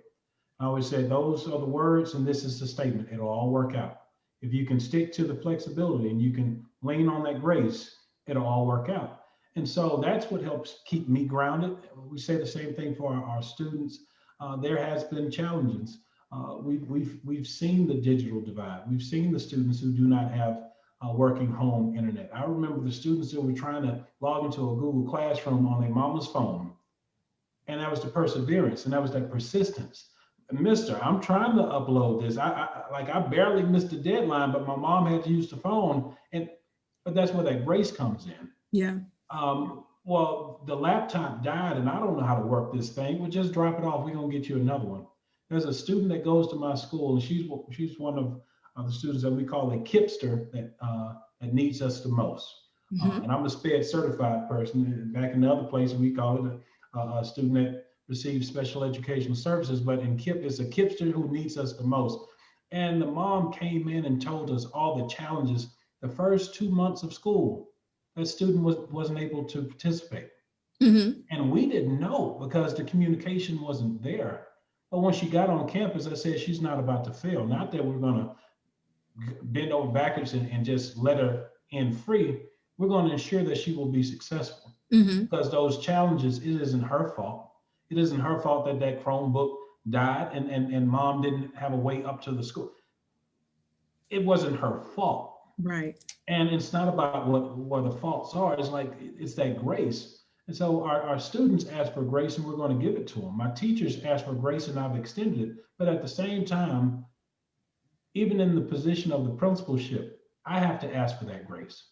I always said those are the words, and this is the statement. It'll all work out. If you can stick to the flexibility and you can lean on that grace, it'll all work out. And so that's what helps keep me grounded. We say the same thing for our students. There has been challenges. We've seen the digital divide. We've seen the students who do not have working home internet. I remember the students that were trying to log into a Google Classroom on their mama's phone, and that was the perseverance, and that was that persistence. Mister, I'm trying to upload this. I barely missed the deadline, but my mom had to use the phone, and but that's where that grace comes in. Yeah. Well, the laptop died, and I don't know how to work this thing. Well, just drop it off. We're gonna get you another one. There's a student that goes to my school, and she's one of the students that we call a kipster that needs us the most. Mhm. And I'm a SPED certified person. Back in the other place, we call it a student that receives special educational services, but in KIP, it's a kipster who needs us the most. And the mom came in and told us all the challenges the first 2 months of school. That student wasn't able to participate. Mhm. And we didn't know because the communication wasn't there. But when she got on campus, I said, she's not about to fail. Not that we're going to bend over backwards and just let her in free. We're going to ensure that she will be successful Mhm. because those challenges, it isn't her fault. It isn't her fault that that Chromebook died and mom didn't have a way up to the school. It wasn't her fault. Right. And it's not about what the faults are. It's like it's that grace. And so our students ask for grace and we're going to give it to them. My teachers ask for grace and I've extended it. But at the same time, even in the position of the principalship, I have to ask for that grace.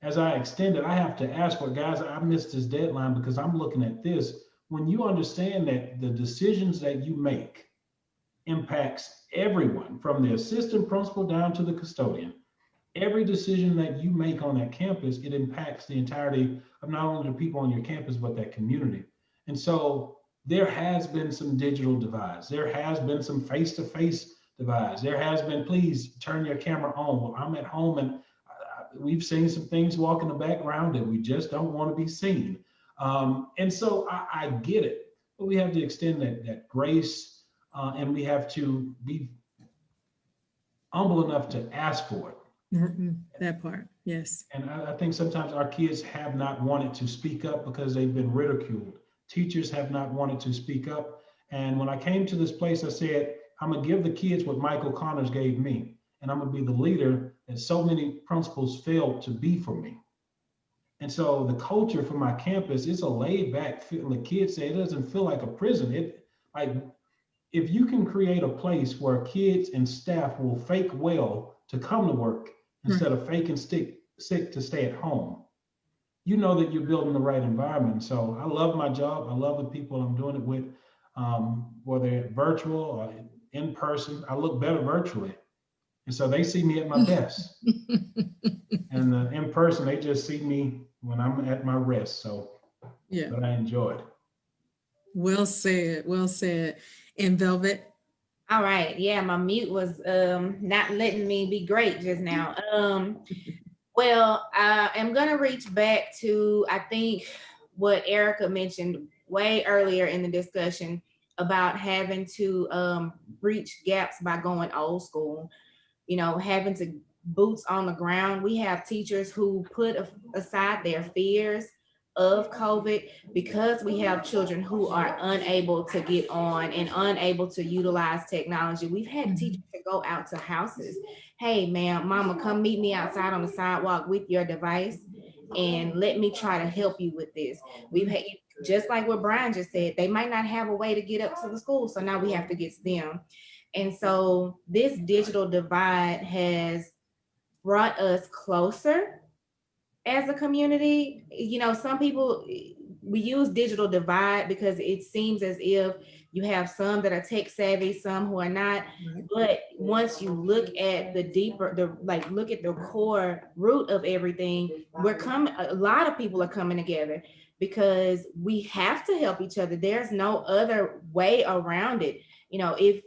As I extend it, I have to ask for, guys, I missed this deadline because I'm looking at this. When you understand that the decisions that you make impacts everyone from the assistant principal down to the custodian, every decision that you make on that campus, it impacts the entirety of not only the people on your campus, but that community. And so there has been some digital divides. There has been some face-to-face divides. There has been, please turn your camera on. Well, I'm at home and we've seen some things walk in the background that we just don't want to be seen. And so I get it, but we have to extend that grace and we have to be humble enough to ask for it. Mhm. That part. Yes. And I think sometimes our kids have not wanted to speak up because they've been ridiculed. Teachers have not wanted to speak up. And when I came to this place, I said, I'm going to give the kids what Michael Connors gave me. And I'm going to be the leader that so many principals failed to be for me. And so the culture for my campus is a laid back feel. The kids say it doesn't feel like a prison. It like if you can create a place where kids and staff will fake well to come to work instead of faking sick to stay at home, you know that you're building the right environment. So I love my job. I love the people I'm doing it with, whether virtual or in person. I look better virtually. And so they see me at my best. And in person, they just see me when I'm at my rest. So, Yeah. but I enjoy it. Well said. Well said. And Velvet. All right. Yeah, my mute was not letting me be great just now. Well, I am gonna reach back to I think what Erica mentioned way earlier in the discussion about having to reach gaps by going old school. You know, having to boots on the ground. We have teachers who put aside their fears of COVID because we have children who are unable to get on and unable to utilize technology. We've had teachers to go out to houses. Hey, ma'am, mama, come meet me outside on the sidewalk with your device and let me try to help you with this. We've had, just like what Brian just said, they might not have a way to get up to the school. So now we have to get to them. And so this digital divide has brought us closer as a community. You know, some people, we use digital divide because it seems as if you have some that are tech savvy, some who are not. But once you look at the deeper, look at the core root of everything, a lot of people are coming together because we have to help each other. There's no other way around it. You know, if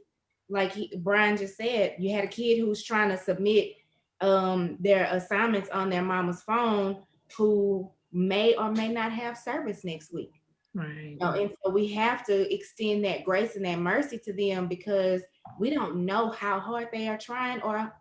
Brian just said, you had a kid who's trying to submit their assignments on their mama's phone who may or may not have service next week. Right. And so we have to extend that grace and that mercy to them because we don't know how hard they are trying or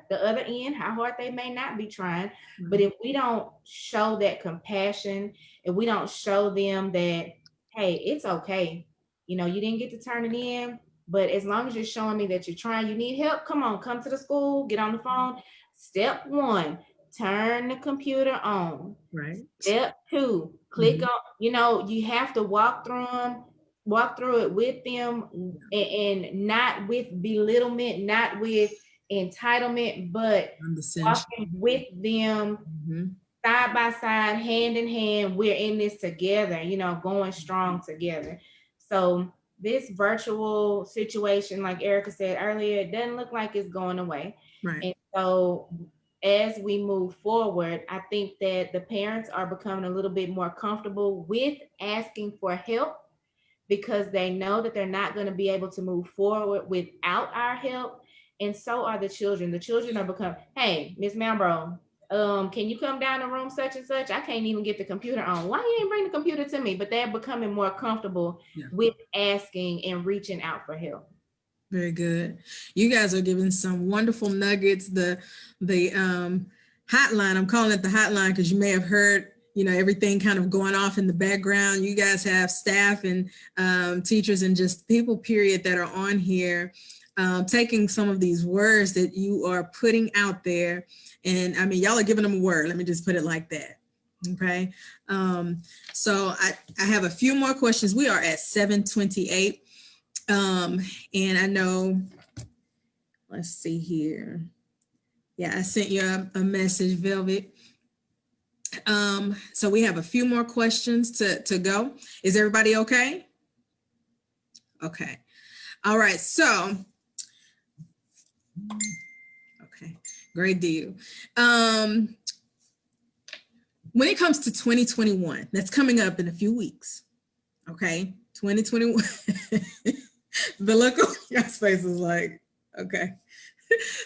the other end, how hard they may not be trying. But if we don't show that compassion, if we don't show them that, hey, it's okay. You know, you didn't get to turn it in, but as long as you're showing me that you're trying, you need help, come on, come to the school, get on the phone. Step 1, turn the computer on. Right. Step 2, click on, you have to walk through it with them, and not with belittlement, not with entitlement, but walking with them side by side, hand in hand. We're in this together, going strong together. So this virtual situation, like Erica said earlier, it doesn't look like it's going away. Right. And so as we move forward, I think that the parents are becoming a little bit more comfortable with asking for help, because they know that they're not going to be able to move forward without our help. And so are the children. The children are becoming, hey, Miss Mambro, can you come down to room such and such? I can't even get the computer on. Why you ain't bring the computer to me? But they're becoming more comfortable with asking and reaching out for help. Very good. You guys are giving some wonderful nuggets. The hotline, I'm calling it the hotline because you may have heard, everything kind of going off in the background. You guys have staff and teachers and just people, period, that are on here, taking some of these words that you are putting out there. And I mean, y'all are giving them a word. Let me just put it like that. Okay. So I have a few more questions. We are at 7:28. And I know, let's see here. Yeah, I sent you a message, Velvet. So we have a few more questions to go. Is everybody okay? Okay. All right. So, okay, great deal. When it comes to 2021, that's coming up in a few weeks. Okay, 2021. The look on your face is like, okay.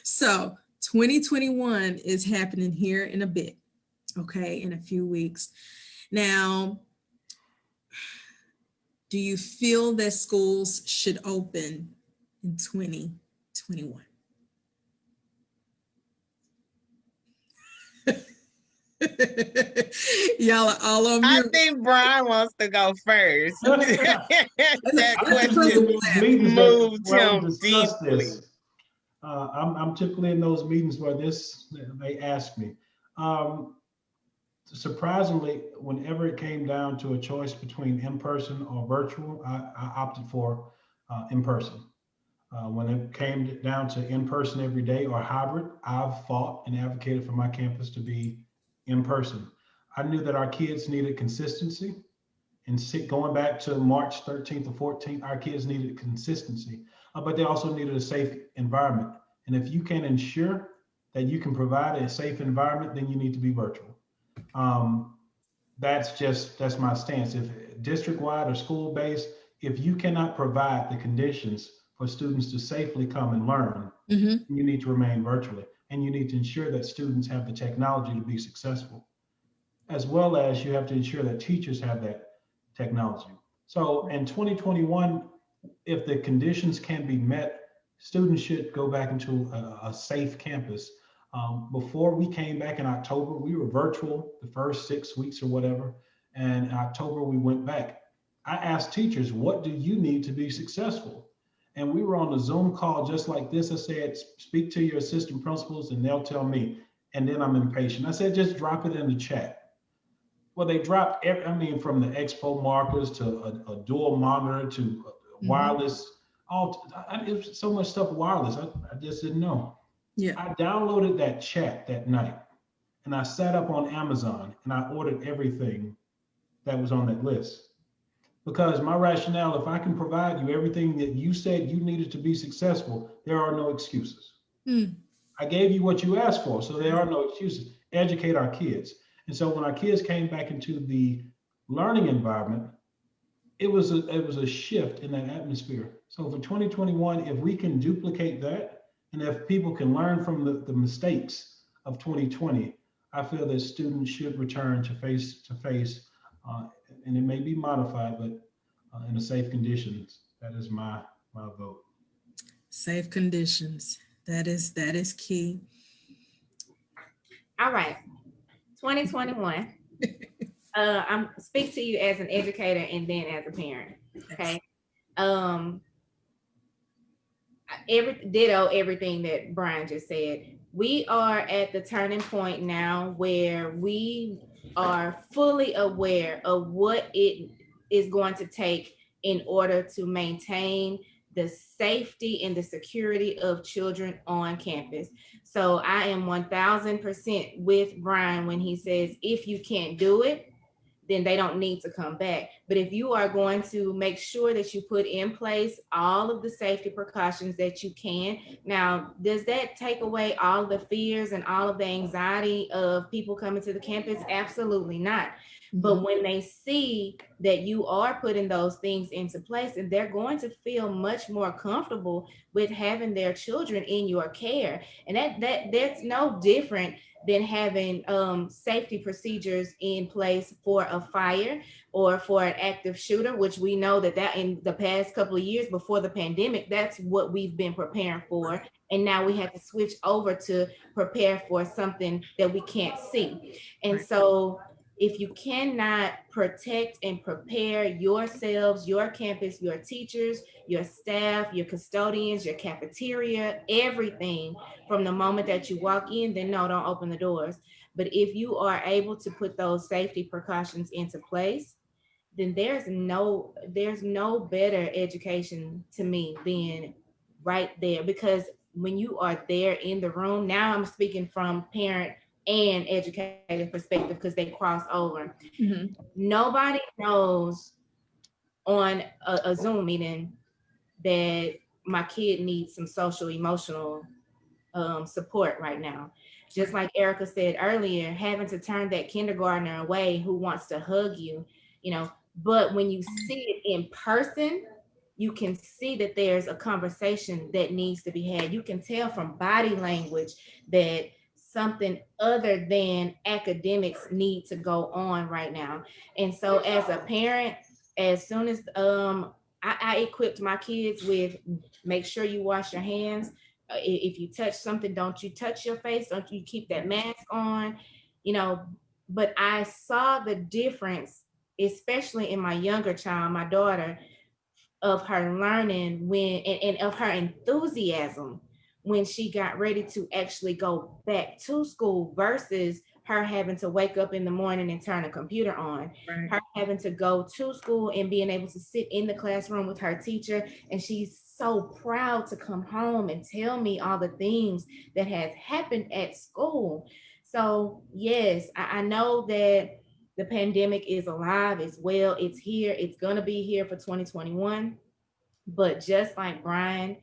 So 2021 is happening here in a bit, okay, in a few weeks. Now, do you feel that schools should open in 2021? Y'all are all on mute. I think Brian wants to go first. That question moved him deeply. I'm typically in those meetings where they ask me. Surprisingly, whenever it came down to a choice between in-person or virtual, I opted for in-person. When it came down to in-person every day or hybrid, I've fought and advocated for my campus to be in-person. I knew that our kids needed consistency, and going back to March 13th or 14th, our kids needed consistency, but they also needed a safe environment. And if you can ensure that you can provide a safe environment, then you need to be virtual. That's my stance. If district-wide or school-based, if you cannot provide the conditions for students to safely come and learn, you need to remain virtually. And you need to ensure that students have the technology to be successful, as well as you have to ensure that teachers have that technology. So in 2021, if the conditions can be met, students should go back into a safe campus. Before we came back in October, we were virtual the first 6 weeks or whatever. And in October, we went back. I asked teachers, what do you need to be successful? And we were on a Zoom call just like this. I said, speak to your assistant principals and they'll tell me. And then I'm impatient. I said, just drop it in the chat. Well, they dropped, from the expo markers to a dual monitor to wireless, it was so much stuff wireless. I just didn't know. Yeah. I downloaded that chat that night and I sat up on Amazon and I ordered everything that was on that list. Because my rationale, if I can provide you everything that you said you needed to be successful, there are no excuses. I gave you what you asked for, so there are no excuses. Educate our kids. And so when our kids came back into the learning environment, it was a shift in that atmosphere. So for 2021, if we can duplicate that, and if people can learn from the mistakes of 2020, I feel that students should return to face-to-face, and it may be modified, but in a safe conditions. That is my vote. Safe conditions. That is key. All right. 2021. I'm speak to you as an educator and then as a parent. Okay. Ditto everything that Brian just said. we are at the turning point now where we are fully aware of what it is going to take in order to maintain the safety and the security of children on campus. So I am 1000% with Brian when he says, if you can't do it, then they don't need to come back. But if you are going to make sure that you put in place all of the safety precautions that you can, now, does that take away all the fears and all of the anxiety of people coming to the campus? Absolutely not. But when they see that you are putting those things into place, and they're going to feel much more comfortable with having their children in your care. And that's no different than having safety procedures in place for a fire or for an active shooter, which we know that in the past couple of years before the pandemic, that's what we've been preparing for. And now we have to switch over to prepare for something that we can't see. And so if you cannot protect and prepare yourselves, your campus, your teachers, your staff, your custodians, your cafeteria, everything from the moment that you walk in, then no, don't open the doors. But if you are able to put those safety precautions into place, then there's no better education to me being right there. Because when you are there in the room, now I'm speaking from parent and educator perspective because they cross over. Nobody knows on a Zoom meeting that my kid needs some social emotional support right now. Just like Erica said earlier, having to turn that kindergartner away who wants to hug you, but when you see it in person, you can see that there's a conversation that needs to be had. You can tell from body language that something other than academics need to go on right now. And so as a parent, as soon as I equipped my kids with, make sure you wash your hands. If you touch something, don't you touch your face, don't you keep that mask on, but I saw the difference, especially in my younger child, my daughter, of her learning and of her enthusiasm when she got ready to actually go back to school versus her having to wake up in the morning and turn a computer on. Her having to go to school and being able to sit in the classroom with her teacher, and she's so proud to come home and tell me all the things that has happened at school. So yes, I know that the pandemic is alive, it's well, it's here, it's gonna be here for 2021. But just like Brian,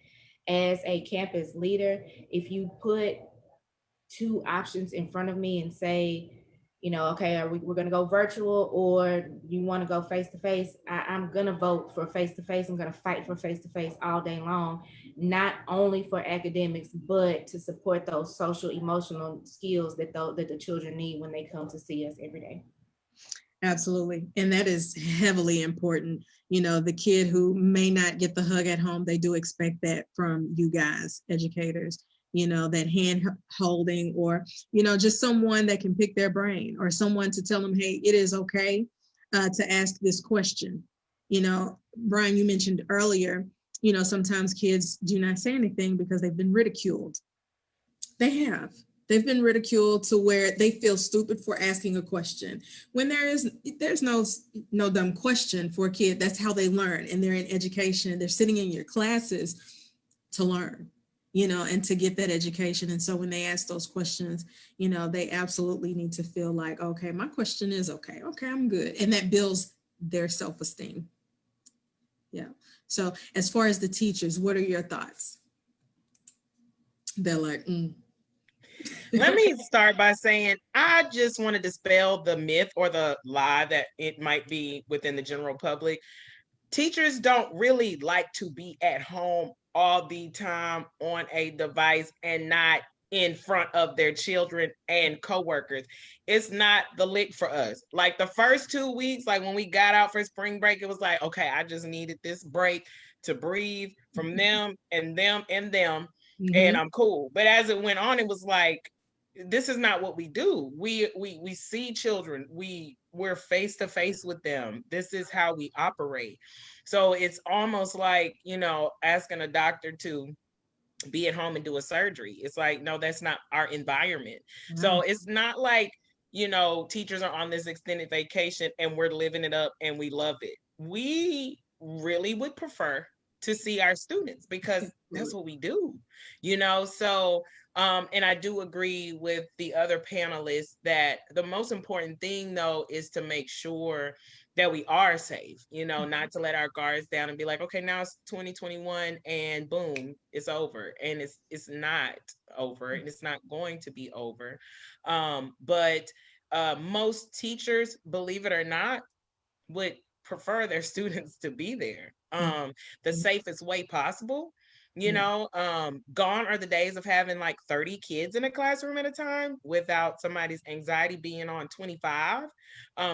as a campus leader, if you put two options in front of me and say, okay, we're going to go virtual or you want to go face to face, I'm going to vote for face to face. I'm going to fight for face to face all day long, not only for academics, but to support those social, emotional skills that the children need when they come to see us every day. Absolutely. And that is heavily important. The kid who may not get the hug at home, they do expect that from you guys, educators, that hand holding or, just someone that can pick their brain or someone to tell them, hey, it is okay to ask this question. Brian, you mentioned earlier, sometimes kids do not say anything because they've been ridiculed. They've been ridiculed to where they feel stupid for asking a question when there's no dumb question for a kid. That's how they learn, and they're in education. They're sitting in your classes to learn, and to get that education. And so when they ask those questions, they absolutely need to feel like, okay, my question is okay, I'm good. And that builds their self-esteem. Yeah. So as far as the teachers, what are your thoughts? They're like, Let me start by saying I just want to dispel the myth or the lie that it might be within the general public. Teachers don't really like to be at home all the time on a device and not in front of their children and coworkers. It's not the lick for us. Like the first 2 weeks, like when we got out for spring break, it was like, okay, I just needed this break to breathe from them and them and them. And I'm cool. But as it went on, it was like, this is not what we do. We see children. We're face to face with them. This is how we operate. So it's almost like, asking a doctor to be at home and do a surgery. It's like, no, that's not our environment. Wow. So it's not like, teachers are on this extended vacation and we're living it up and we love it. We really would prefer to see our students because that's what we do, So, and I do agree with the other panelists that the most important thing, though, is to make sure that we are safe, not to let our guards down and be like, okay, now it's 2021 and boom, it's over. And it's not over and it's not going to be over. But most teachers, believe it or not, would prefer their students to be there the safest way possible. Gone are the days of having like 30 kids in a classroom at a time without somebody's anxiety being on 25.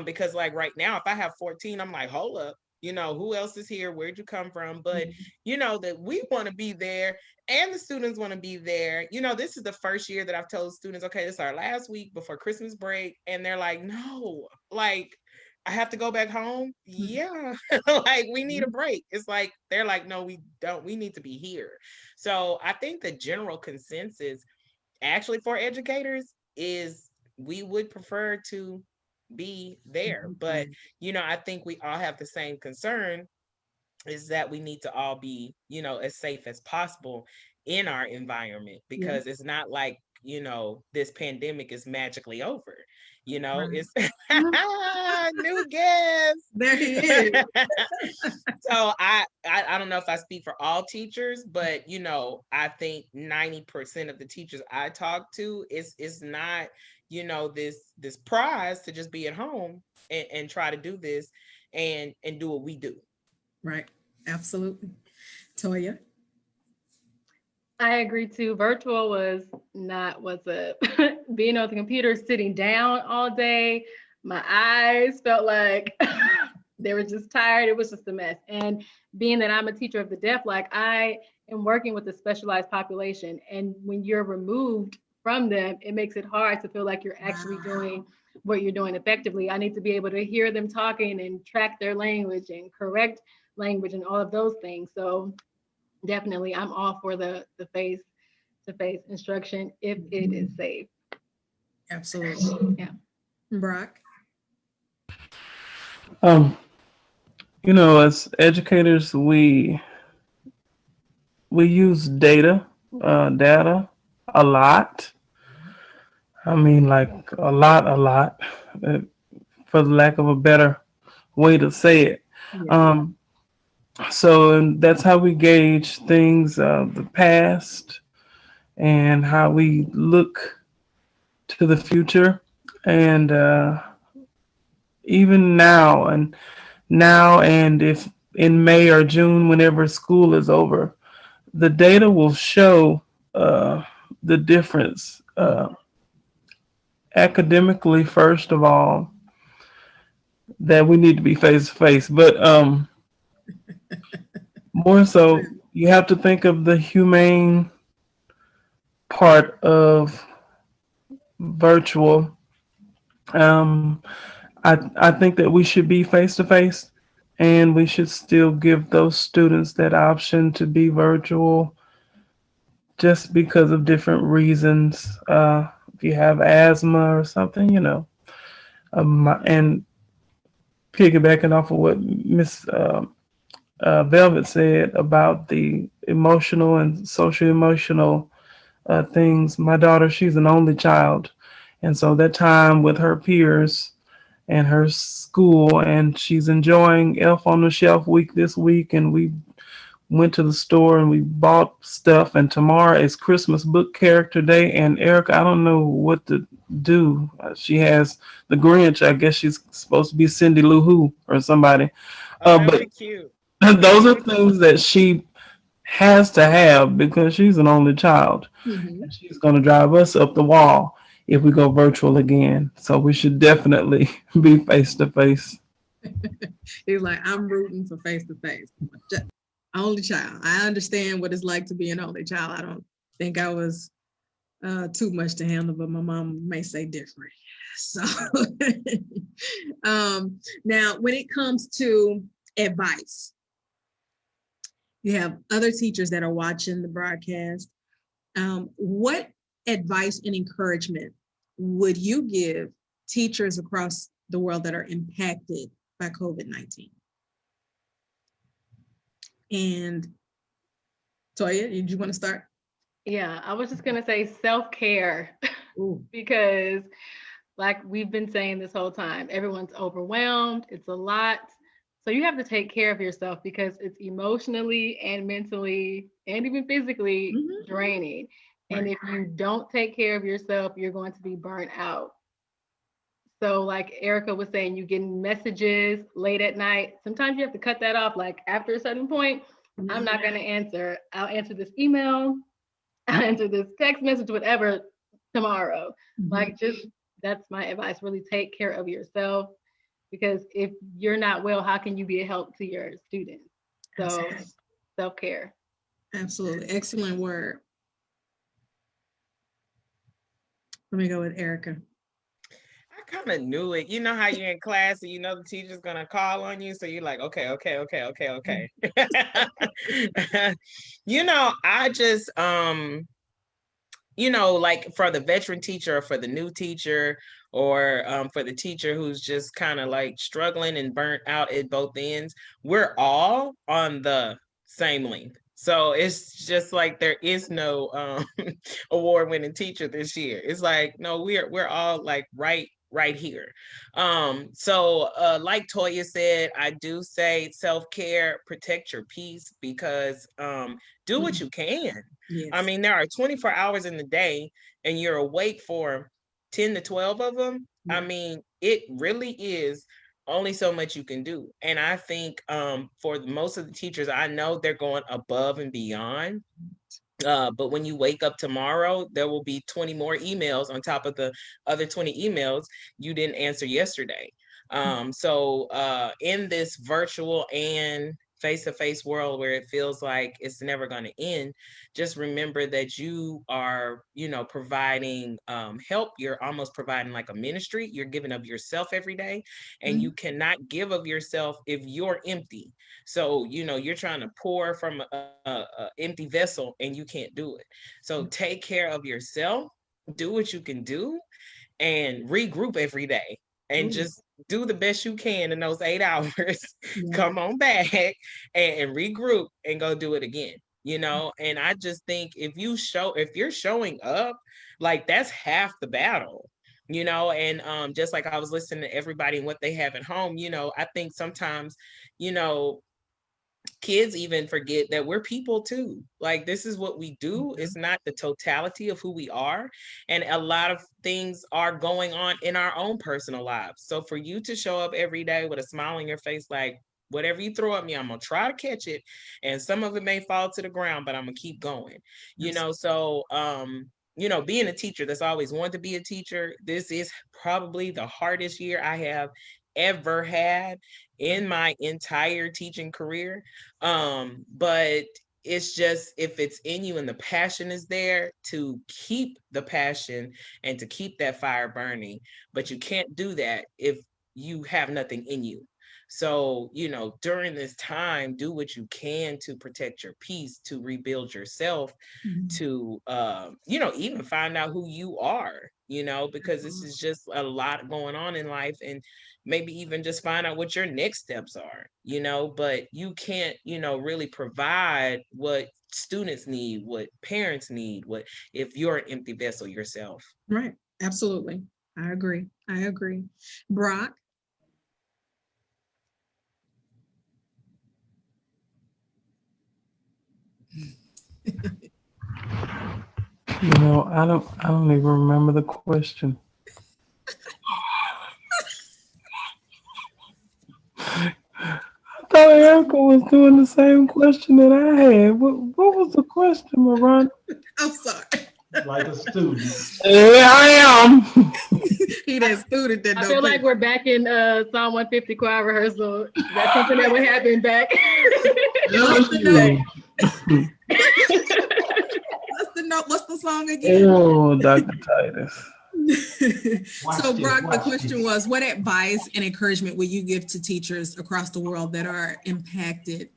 Because like right now, if I have 14, I'm like, hold up, who else is here? Where'd you come from? But that we want to be there and the students want to be there. This is the first year that I've told students, okay, this is our last week before Christmas break. And they're like, no, like, I have to go back home. Yeah. Like we need a break. It's like, they're like, no, we don't. We need to be here. So I think the general consensus actually for educators is we would prefer to be there. But, I think we all have the same concern is that we need to all be, as safe as possible in our environment because it's not like, this pandemic is magically over. It's new guest. There he is. So I don't know if I speak for all teachers, but I think 90% of the teachers I talk to is not, this prize to just be at home and try to do this and do what we do. Right. Absolutely. Toya. I agree too. Virtual was not what's up. Being on the computer, sitting down all day, my eyes felt like they were just tired. It was just a mess. And being that I'm a teacher of the deaf, like I am working with a specialized population. And when you're removed from them, it makes it hard to feel like you're actually doing what you're doing effectively. I need to be able to hear them talking and track their language and correct language and all of those things. So definitely I'm all for the face-to-face instruction if it is safe. Absolutely. Yeah. Brock. As educators, we use data a lot. I mean, like a lot, for the lack of a better way to say it. Yeah. So that's how we gauge things of the past and how we look to the future. And even now and if in May or June, whenever school is over, the data will show the difference. Academically, first of all, that we need to be face to face, but more so, you have to think of the humane part of virtual. I think that we should be face to face, and we should still give those students that option to be virtual, just because of different reasons. If you have asthma or something, and piggybacking off of what Miss Velvet said about the emotional and social emotional things. My daughter, she's an only child. And so that time with her peers and her school, and she's enjoying Elf on the Shelf week this week. And we went to the store and we bought stuff. And tomorrow is Christmas book character day. And Erica, I don't know what to do. She has the Grinch. I guess she's supposed to be Cindy Lou Who or somebody. But cute. Those are things that she has to have because she's an only child. Mm-hmm. She's going to drive us up the wall if we go virtual again. So we should definitely be face to face. He's like, I'm rooting for face to face. Only child. I understand what it's like to be an only child. I don't think I was too much to handle, but my mom may say different. So now when it comes to advice, you have other teachers that are watching the broadcast. What advice and encouragement would you give teachers across the world that are impacted by COVID-19? And Toya, did you want to start? Yeah, I was just gonna say self-care because like we've been saying this whole time, everyone's overwhelmed, it's a lot. So you have to take care of yourself because it's emotionally and mentally and even physically draining. And Right. if you don't take care of yourself, you're going to be burnt out. So like Erica was saying, you getting messages late at night. Sometimes you have to cut that off. Like after a certain point, I'm not going to answer. I'll answer this email, I'll answer this text message, whatever, tomorrow. Like just that's my advice. Really take care of yourself because if you're not well, how can you be a help to your students? So self-care. Absolutely. Excellent word. Let me go with Erica. I kind of knew it. You know how you're in class and you know the teacher's gonna call on you, so you're like, okay. You know, I just you know, like for the veteran teacher or for the new teacher or for the teacher who's just kind of like struggling and burnt out at both ends, we're all on the same length. So it's just like there is no award-winning teacher this year. It's like, no, we're all like right here. So like Toya said, I do say self-care, protect your peace because do what you can. Yes. I mean, there are 24 hours in the day and you're awake for 10 to 12 of them. I mean, it really is only so much you can do. And I think for most of the teachers I know, they're going above and beyond. But when you wake up tomorrow, there will be 20 more emails on top of the other 20 emails you didn't answer yesterday. So in this virtual and face-to-face world where it feels like it's never going to end, just remember that you are, you know, providing help. You're almost providing like a ministry. You're giving of yourself every day, and you cannot give of yourself if you're empty. So, you know, you're trying to pour from a empty vessel and you can't do it. So take care of yourself, do what you can do, and regroup every day and just do the best you can in those 8 hours. Come on back and regroup and go do it again. You know, and I just think if you're showing up, like that's half the battle. You know, and just like I was listening to everybody and what they have at home, you know, I think sometimes, you know, kids even forget that we're people too. Like this is what we do. It's not the totality of who we are. And a lot of things are going on in our own personal lives. So for you to show up every day with a smile on your face, like whatever you throw at me, I'm gonna try to catch it. And some of it may fall to the ground, but I'm gonna keep going. You know, so you know, being a teacher that's always wanted to be a teacher, this is probably the hardest year I have ever had in my entire teaching career. But it's just if it's in you and the passion is there, to keep the passion and to keep that fire burning. But you can't do that if you have nothing in you. So, you know, during this time, do what you can to protect your peace, to rebuild yourself, to you know, even find out who you are, you know, because this is just a lot going on in life, and maybe even just find out what your next steps are, you know. But you can't, you know, really provide what students need, what parents need, what if you're an empty vessel yourself. Right. Absolutely. I agree. Brock. You know, I don't even remember the question. I thought Erica was doing the same question that I had. What was the question, Miranda? I'm sorry. Like a student. Yeah, I am. He that student that I don't feel pay. like we're back in Psalm 150 choir rehearsal. That's something that would happen back. What's the note? What's the song again? Oh, Dr. Titus. So Brock, the question was, what advice and encouragement would you give to teachers across the world that are impacted,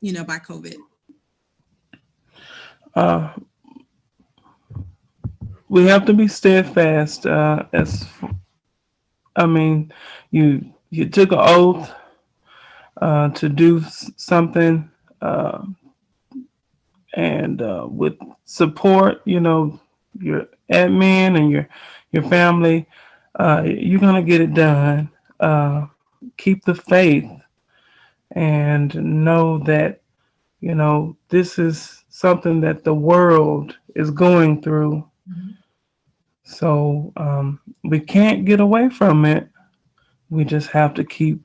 you know, by COVID? we have to be steadfast. I mean, you took an oath to do something, uh, and with support, your admin and your family, you're gonna get it done. Keep the faith and know that this is something that the world is going through. Mhm. So we can't get away from it. We just have to keep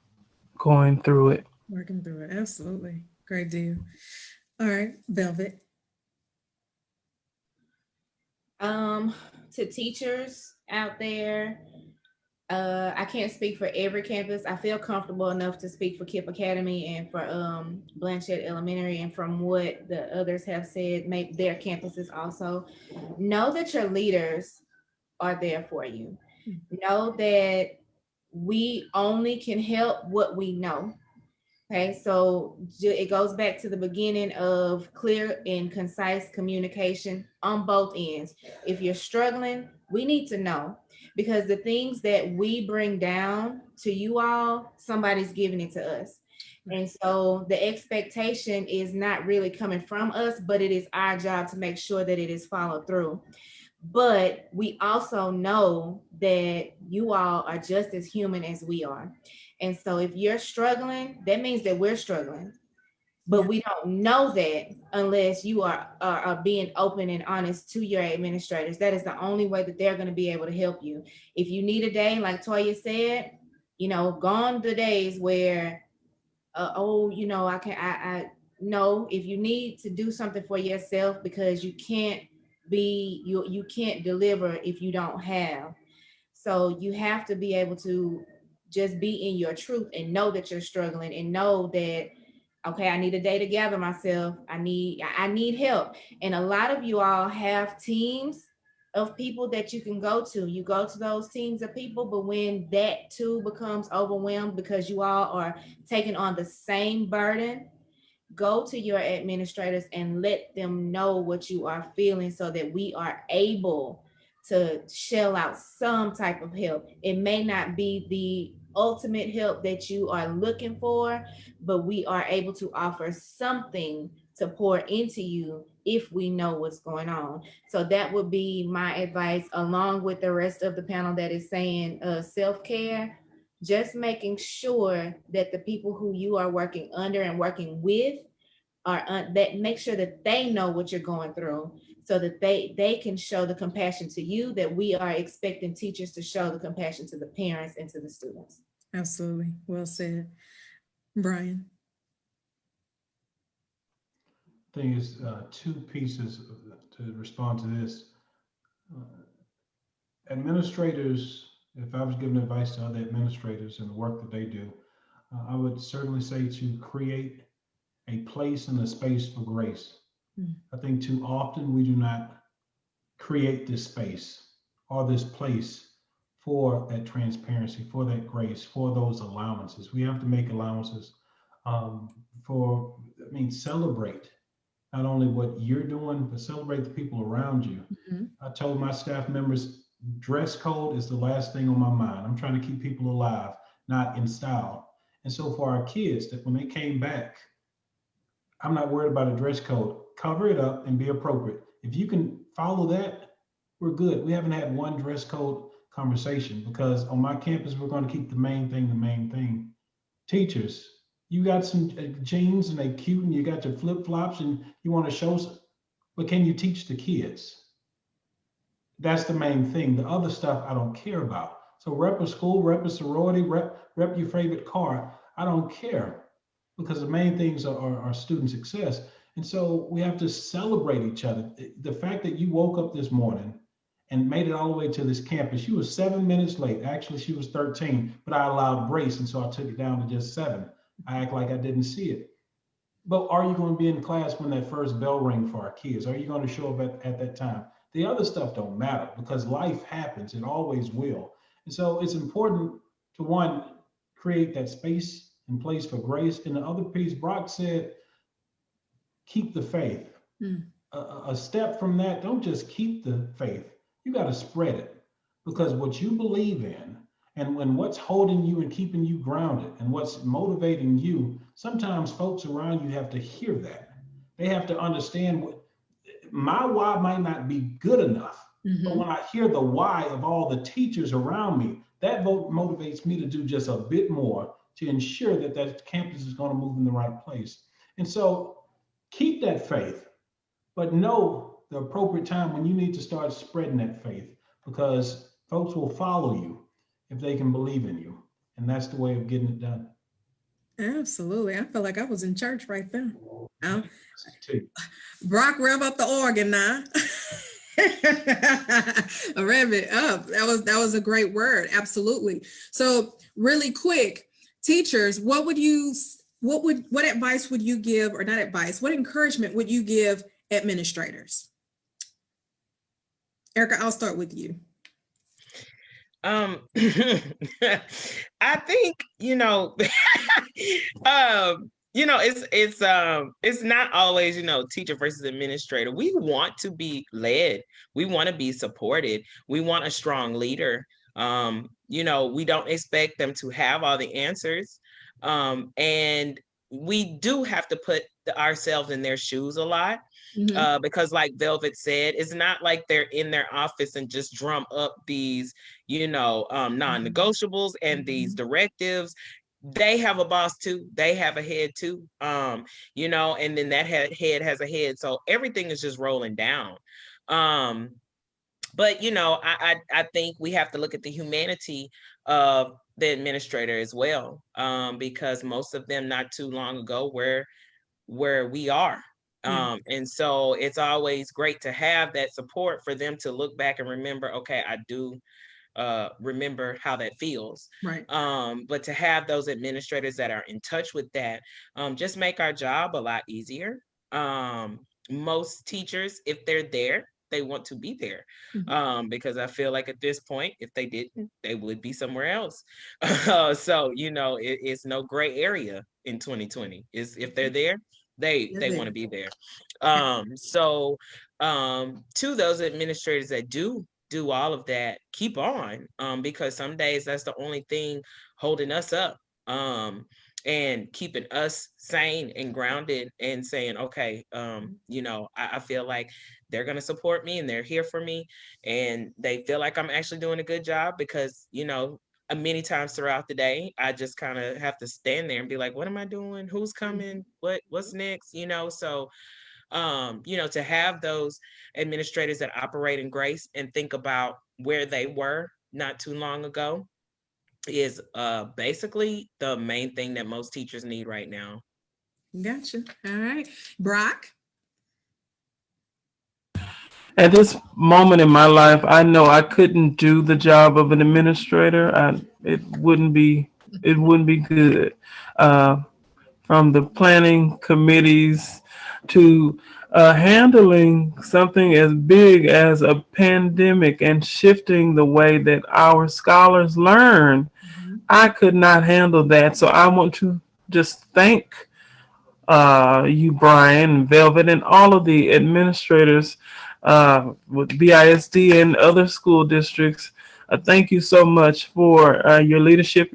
going through it. Working through it. Absolutely. Great deal. All right, Velvet. To teachers out there, I can't speak for every campus. I feel comfortable enough to speak for KIPP Academy and for Blanchette Elementary, and from what the others have said, maybe their campuses also. Know that your leaders are there for you. Know that we only can help what we know. Okay, so it goes back to the beginning of clear and concise communication on both ends. If you're struggling, we need to know, because the things that we bring down to you all, somebody's giving it to us. And so the expectation is not really coming from us, but it is our job to make sure that it is followed through. But we also know that you all are just as human as we are. And so if you're struggling, that means that we're struggling. But we don't know that unless you are being open and honest to your administrators. That is the only way that they're going to be able to help you. If you need a day, like Toya said, gone the days where, I no, if you need to do something for yourself, because you can't deliver if you don't have. So you have to be able to just be in your truth and know that you're struggling, and know that, okay, I need a day to gather myself. I need help. And a lot of you all have teams of people that you can go to. You go to those teams of people, but when that too becomes overwhelmed because you all are taking on the same burden, go to your administrators and let them know what you are feeling, so that we are able to shell out some type of help. It may not be the ultimate help that you are looking for, but we are able to offer something to pour into you if we know what's going on. So that would be my advice, along with the rest of the panel that is saying self-care. Just making sure that the people who you are working under and working with that make sure that they know what you're going through, so that they can show the compassion to you that we are expecting teachers to show the compassion to the parents and to the students. Absolutely. Well said. Brian. Thing is, two pieces to respond to this. Uh, Administrators, if I was giving advice to other administrators and the work that they do, I would certainly say to create a place and a space for grace. I think too often we do not create this space or this place for that transparency, for that grace, for those allowances. We have to make allowances celebrate not only what you're doing, but celebrate the people around you. Mhm. I told my staff members, dress code is the last thing on my mind. I'm trying to keep people alive, not in style. And so for our kids, that when they came back, I'm not worried about a dress code. Cover it up and be appropriate. If you can follow that, we're good. We haven't had one dress code conversation, because on my campus, we're going to keep the main thing the main thing. Teachers, you got some jeans and they cute, and you got your flip flops and you want to show some, but can you teach the kids? That's the main thing. The other stuff I don't care about. So rep a school, rep a sorority, rep your favorite car. I don't care, because the main things are student success. And so we have to celebrate each other. The fact that you woke up this morning and made it all the way to this campus, she was 7 minutes late. Actually, she was 13, but I allowed grace. And so I took it down to just 7. I act like I didn't see it. But are you going to be in class when that first bell ring for our kids? Are you going to show up at that time? The other stuff don't matter, because life happens. It always will. And so it's important to, one, create that space and place for grace. And the other piece, Brock said, keep the faith. Mm. A step from that, don't just keep the faith. You got to spread it, because what you believe in and when what's holding you and keeping you grounded and what's motivating you, sometimes folks around you have to hear that. They have to understand what my why might not be good enough, but Mhm. when I hear the why of all the teachers around me, that motivates me to do just a bit more to ensure that that campus is going to move in the right place. And so keep that faith, but know the appropriate time when you need to start spreading that faith, because folks will follow you if they can believe in you. And that's the way of getting it done. Absolutely. I feel like I was in church right there. Uh, Too. Brock, rev up the organ now. Rev it up. That was a great word. Absolutely. So really quick, teachers, what advice would you give, or not advice, what encouragement would you give administrators? Erica, I'll start with you. Um, I think, it's not always, teacher versus administrator. We want to be led. We want to be supported. We want a strong leader. We don't expect them to have all the answers. And we do have to put ourselves in their shoes a lot. Because like Velvet said, it's not like they're in their office and just drum up these, non-negotiables and these directives. They have a boss too. They have a head too. And then that head has a head. So everything is just rolling down. But I think we have to look at the humanity of the administrator as well. Because most of them not too long ago where we are. And so it's always great to have that support for them to look back and remember, okay, I do remember how that feels. Right. But to have those administrators that are in touch with that, just make our job a lot easier. Most teachers, if they're there, they want to be there. Because I feel like at this point, if they didn't, they would be somewhere else. So, it's no gray area in 2020. Is if they're there, they want to be there. So to those administrators that do all of that, keep on, because some days that's the only thing holding us up, and keeping us sane and grounded and saying, okay, I feel like they're going to support me and they're here for me, and they feel like I'm actually doing a good job, because many times throughout the day, I just kind of have to stand there and be like, what am I doing? Who's coming? What's next? So to have those administrators that operate in grace and think about where they were not too long ago is basically the main thing that most teachers need right now. Gotcha. All right. Brock? At this moment in my life, I know I couldn't do the job of an administrator. It wouldn't be good. Uh, from the planning committees to handling something as big as a pandemic and shifting the way that our scholars learn, I could not handle that. So I want to just thank you, Brian, Velvet, and all of the administrators with BISD and other school districts. Thank you so much for your leadership,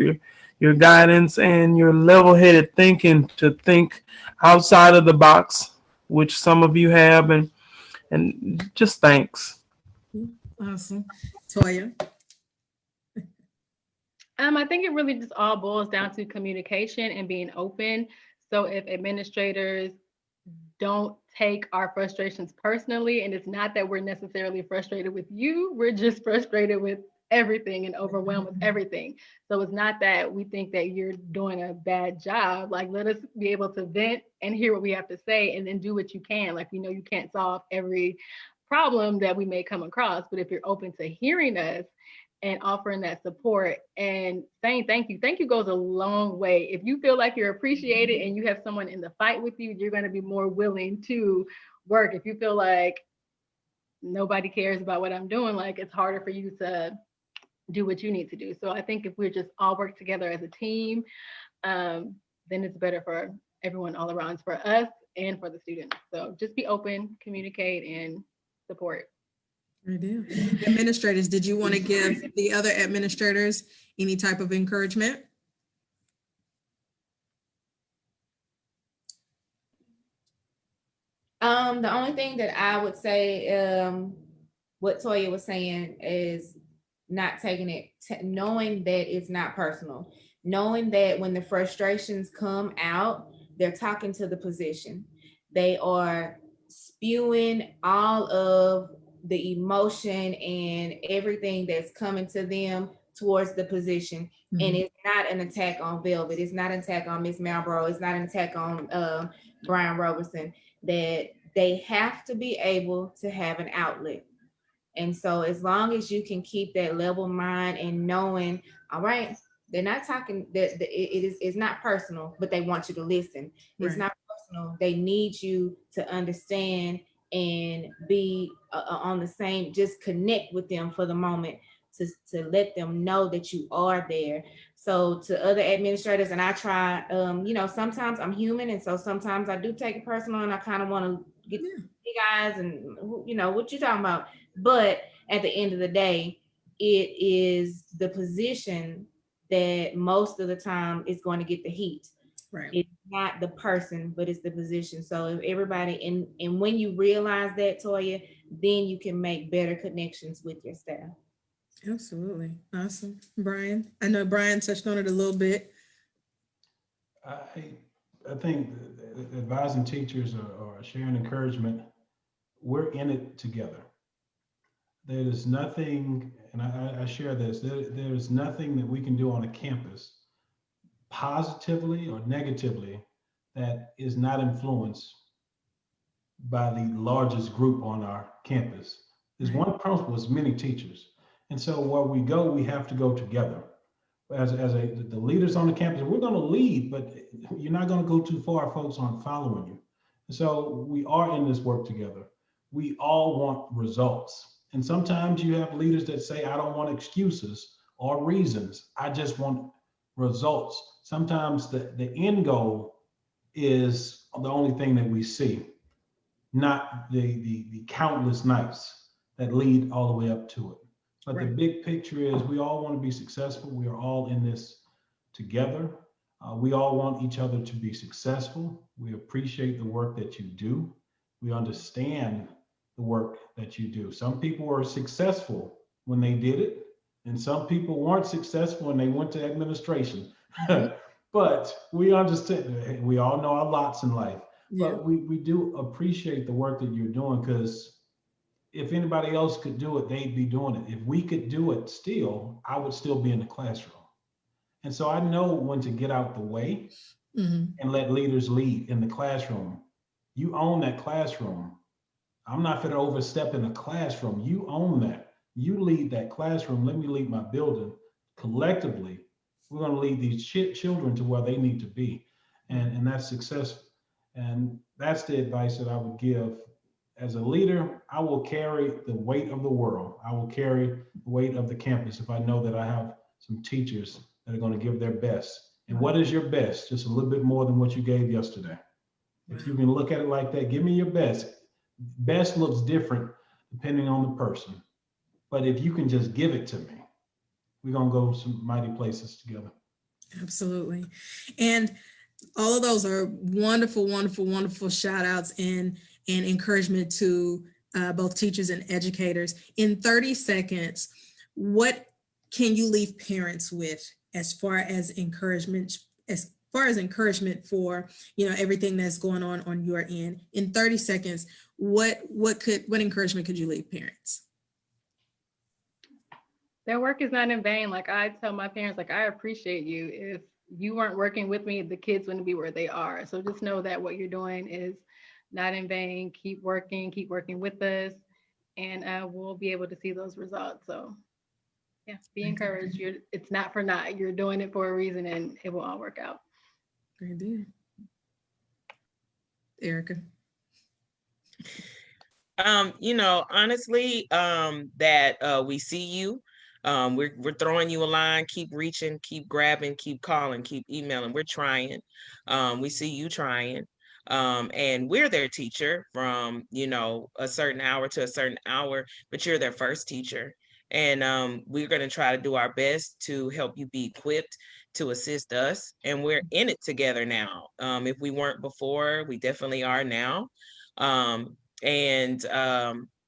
your guidance, and your level-headed thinking to think outside of the box, which some of you have, and just thanks. Awesome. Toya? I think it really just all boils down to communication and being open. So if administrators don't take our frustrations personally, and it's not that we're necessarily frustrated with you, we're just frustrated with everything and overwhelmed with everything. So it's not that we think that you're doing a bad job. Like, let us be able to vent and hear what we have to say, and then do what you can. Like, we know you can't solve every problem that we may come across, but if you're open to hearing us and offering that support and saying thank you goes a long way. If you feel like you're appreciated and you have someone in the fight with you, you're going to be more willing to work. If you feel like nobody cares about what I'm doing, like, it's harder for you to do what you need to do. So I think if we just all work together as a team, then it's better for everyone all around, for us and for the students. So just be open, communicate, and support. I do. Administrators, did you want to give the other administrators any type of encouragement? The only thing that I would say, what Toya was saying is not taking it, knowing that it's not personal, knowing that when the frustrations come out, they're talking to the position. They are spewing all of the emotion and everything that's coming to them towards the position. And it's not an attack on Velvet. It's not an attack on Miss Malbrough. It's not an attack on Brian Robertson. That they have to be able to have an outlet. And so as long as you can keep that level mind and knowing, all right, they're not talking, that it's not personal, but they want you to listen. It's Right. not personal. They need you to understand and be on the same, just connect with them for the moment to let them know that you are there. So to other administrators, and I try, sometimes I'm human. And so sometimes I do take it personal and I kind of want to get you guys and, what you talking about? But at the end of the day, it is the position that most of the time is going to get the heat. Right. It's not the person, but it's the position. So if everybody, and when you realize that, Toya, then you can make better connections with your staff. Absolutely. Awesome. Brian, I know Brian touched on it a little bit. I think advising teachers or sharing encouragement, we're in it together. There is nothing, and I share this, there is nothing that we can do on a campus positively or negatively that is not influenced by the largest group on our campus. There's one principal, there's many teachers. And so where we go, we have to go together. The leaders on the campus, we're going to lead, but you're not going to go too far. Folks aren't following you. And so we are in this work together. We all want results. And sometimes you have leaders that say, I don't want excuses or reasons. I just want results. Sometimes the end goal is the only thing that we see, not the countless nights that lead all the way up to it. But the big picture is we all want to be successful. We are all in this together. We all want each other to be successful. We appreciate the work that you do. We understand the work that you do. Some people were successful when they did it, and some people weren't successful when they went to administration. But we understand, we all know our lots in life. But we do appreciate the work that you're doing, because if anybody else could do it, they'd be doing it. If we could do it still, I would still be in the classroom. And so I know when to get out the way and let leaders lead in the classroom. You own that classroom. I'm not going to overstep in the classroom. You own that. You lead that classroom. Let me lead my building. Collectively, we're going to lead these children to where they need to be. And that's successful. And that's the advice that I would give. As a leader, I will carry the weight of the world. I will carry the weight of the campus if I know that I have some teachers that are going to give their best. And what is your best? Just a little bit more than what you gave yesterday. If you can look at it like that, give me your best. Best looks different depending on the person. But if you can just give it to me, we're going to go some mighty places together. Absolutely. And all of those are wonderful, wonderful, wonderful shout outs and encouragement to both teachers and educators. In 30 seconds, what can you leave parents with as far as encouragement for, everything that's going on your end? In 30 seconds, what encouragement could you leave parents? Their work is not in vain. Like I tell my parents, like, I appreciate you. If you weren't working with me, the kids wouldn't be where they are. So just know that what you're doing is not in vain. Keep working with us, and we'll be able to see those results. So yeah, be encouraged. It's not for naught. You're doing it for a reason, and it will all work out. Great deal. Erica. Honestly, that we see you. We're throwing you a line. Keep reaching, keep grabbing, keep calling, keep emailing. We're trying. We see you trying. And we're their teacher from, you know, a certain hour to a certain hour, but you're their first teacher. And we're going to try to do our best to help you be equipped to assist us. And we're in it together now. If we weren't before, we definitely are now. And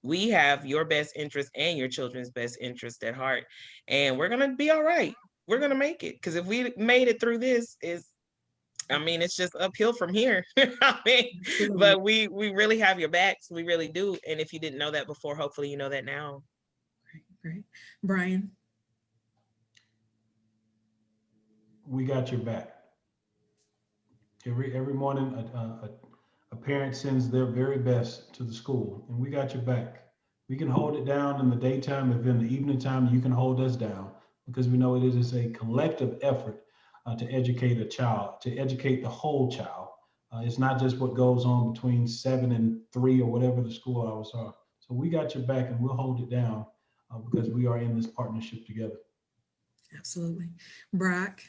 we have your best interest and your children's best interest at heart. And we're going to be all right. We're going to make it. Because if we made it through this, it's just uphill from here. But we really have your backs. We really do. And if you didn't know that before, hopefully you know that now. Great. Brian. We got your back. Every morning, a parent sends their very best to the school, and we got your back. We can hold it down in the daytime. If in the evening time, you can hold us down, because we know it is a collective effort to educate a child, to educate the whole child. It's not just what goes on between 7 and 3 or whatever the school hours are. So we got your back, and we'll hold it down because we are in this partnership together. Absolutely. Brock.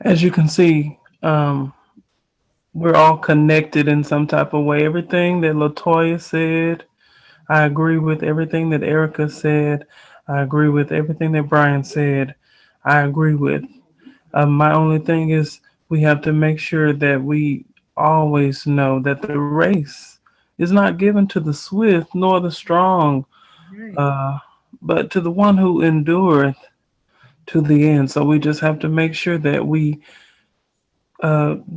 As you can see, we're all connected in some type of way. Everything that LaToya said, I agree with. Everything that Erica said, I agree with. Everything that Brian said, I agree with. My only thing is we have to make sure that we always know that the race is not given to the swift nor the strong, Right. but to the one who endureth to the end. So we just have to make sure that we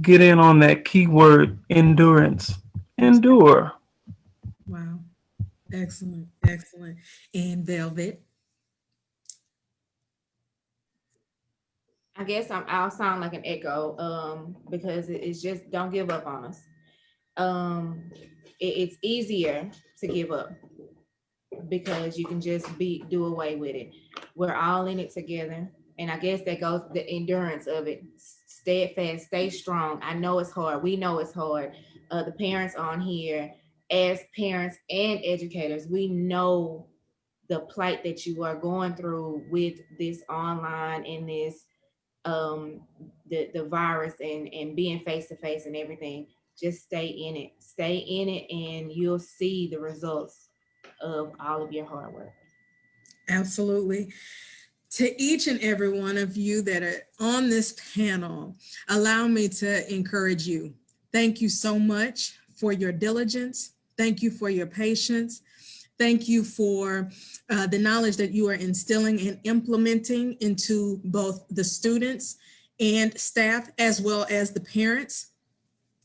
get in on that key word, endurance. Endure. Wow. Excellent. Excellent. And Velvet. I guess I'll sound like an echo, because it's just don't give up on us. It's easier to give up because you can just do away with it. We're all in it together, and I guess that goes the endurance of it. Steadfast, stay strong. I know it's hard. We know it's hard. The parents on here, as parents and educators, we know the plight that you are going through with this online and this the virus and being face to face and everything. Just stay in it, and you'll see the results of all of your hard work. Absolutely. To each and every one of you that are on this panel, allow me to encourage you. Thank you so much for your diligence. Thank you for your patience. Thank you for the knowledge that you are instilling and implementing into both the students and staff, as well as the parents.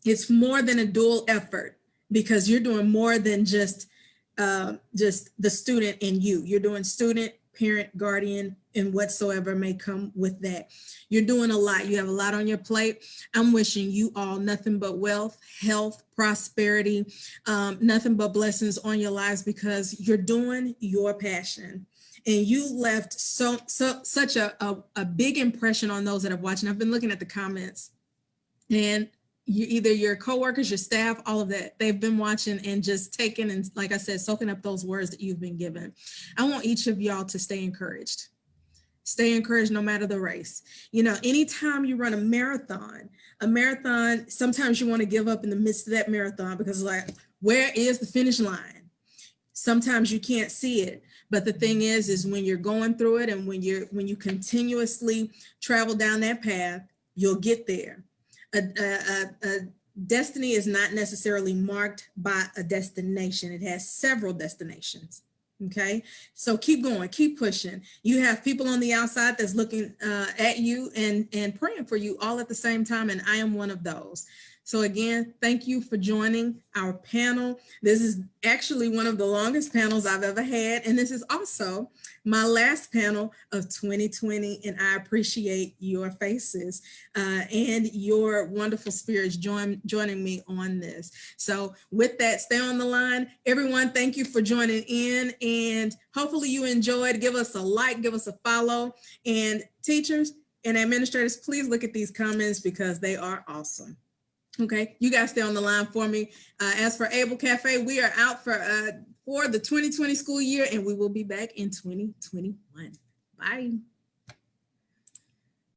It's more than a dual effort, because you're doing more than just the student and you. You're doing student, parent, guardian, and whatsoever may come with that. You're doing a lot. You have a lot on your plate. I'm wishing you all nothing but wealth, health, prosperity, nothing but blessings on your lives, because you're doing your passion. And you left such a big impression on those that are watching. I've been looking at the comments, and either your coworkers, your staff, all of that, they've been watching and just taking and, like I said, soaking up those words that you've been given. I want each of y'all to stay encouraged. Stay encouraged no matter the race. You know, anytime you run a marathon, sometimes you want to give up in the midst of that marathon, because like, where is the finish line? Sometimes you can't see it. But the thing is when you're going through it, and when you continuously travel down that path, you'll get there. A destiny is not necessarily marked by a destination. It has several destinations. Okay, so keep going, keep pushing. You have people on the outside that's looking at you and praying for you all at the same time, and I am one of those. So again, thank you for joining our panel. This is actually one of the longest panels I've ever had, and this is also my last panel of 2020, and I appreciate your faces and your wonderful spirits joining me on this. So with that, stay on the line. Everyone, thank you for joining in, and hopefully you enjoyed. Give us a like, give us a follow, and teachers and administrators, please look at these comments because they are awesome. Okay, you guys stay on the line for me. As for A.B.L.E Cafe, we are out for the 2020 school year, and we will be back in 2021. Bye.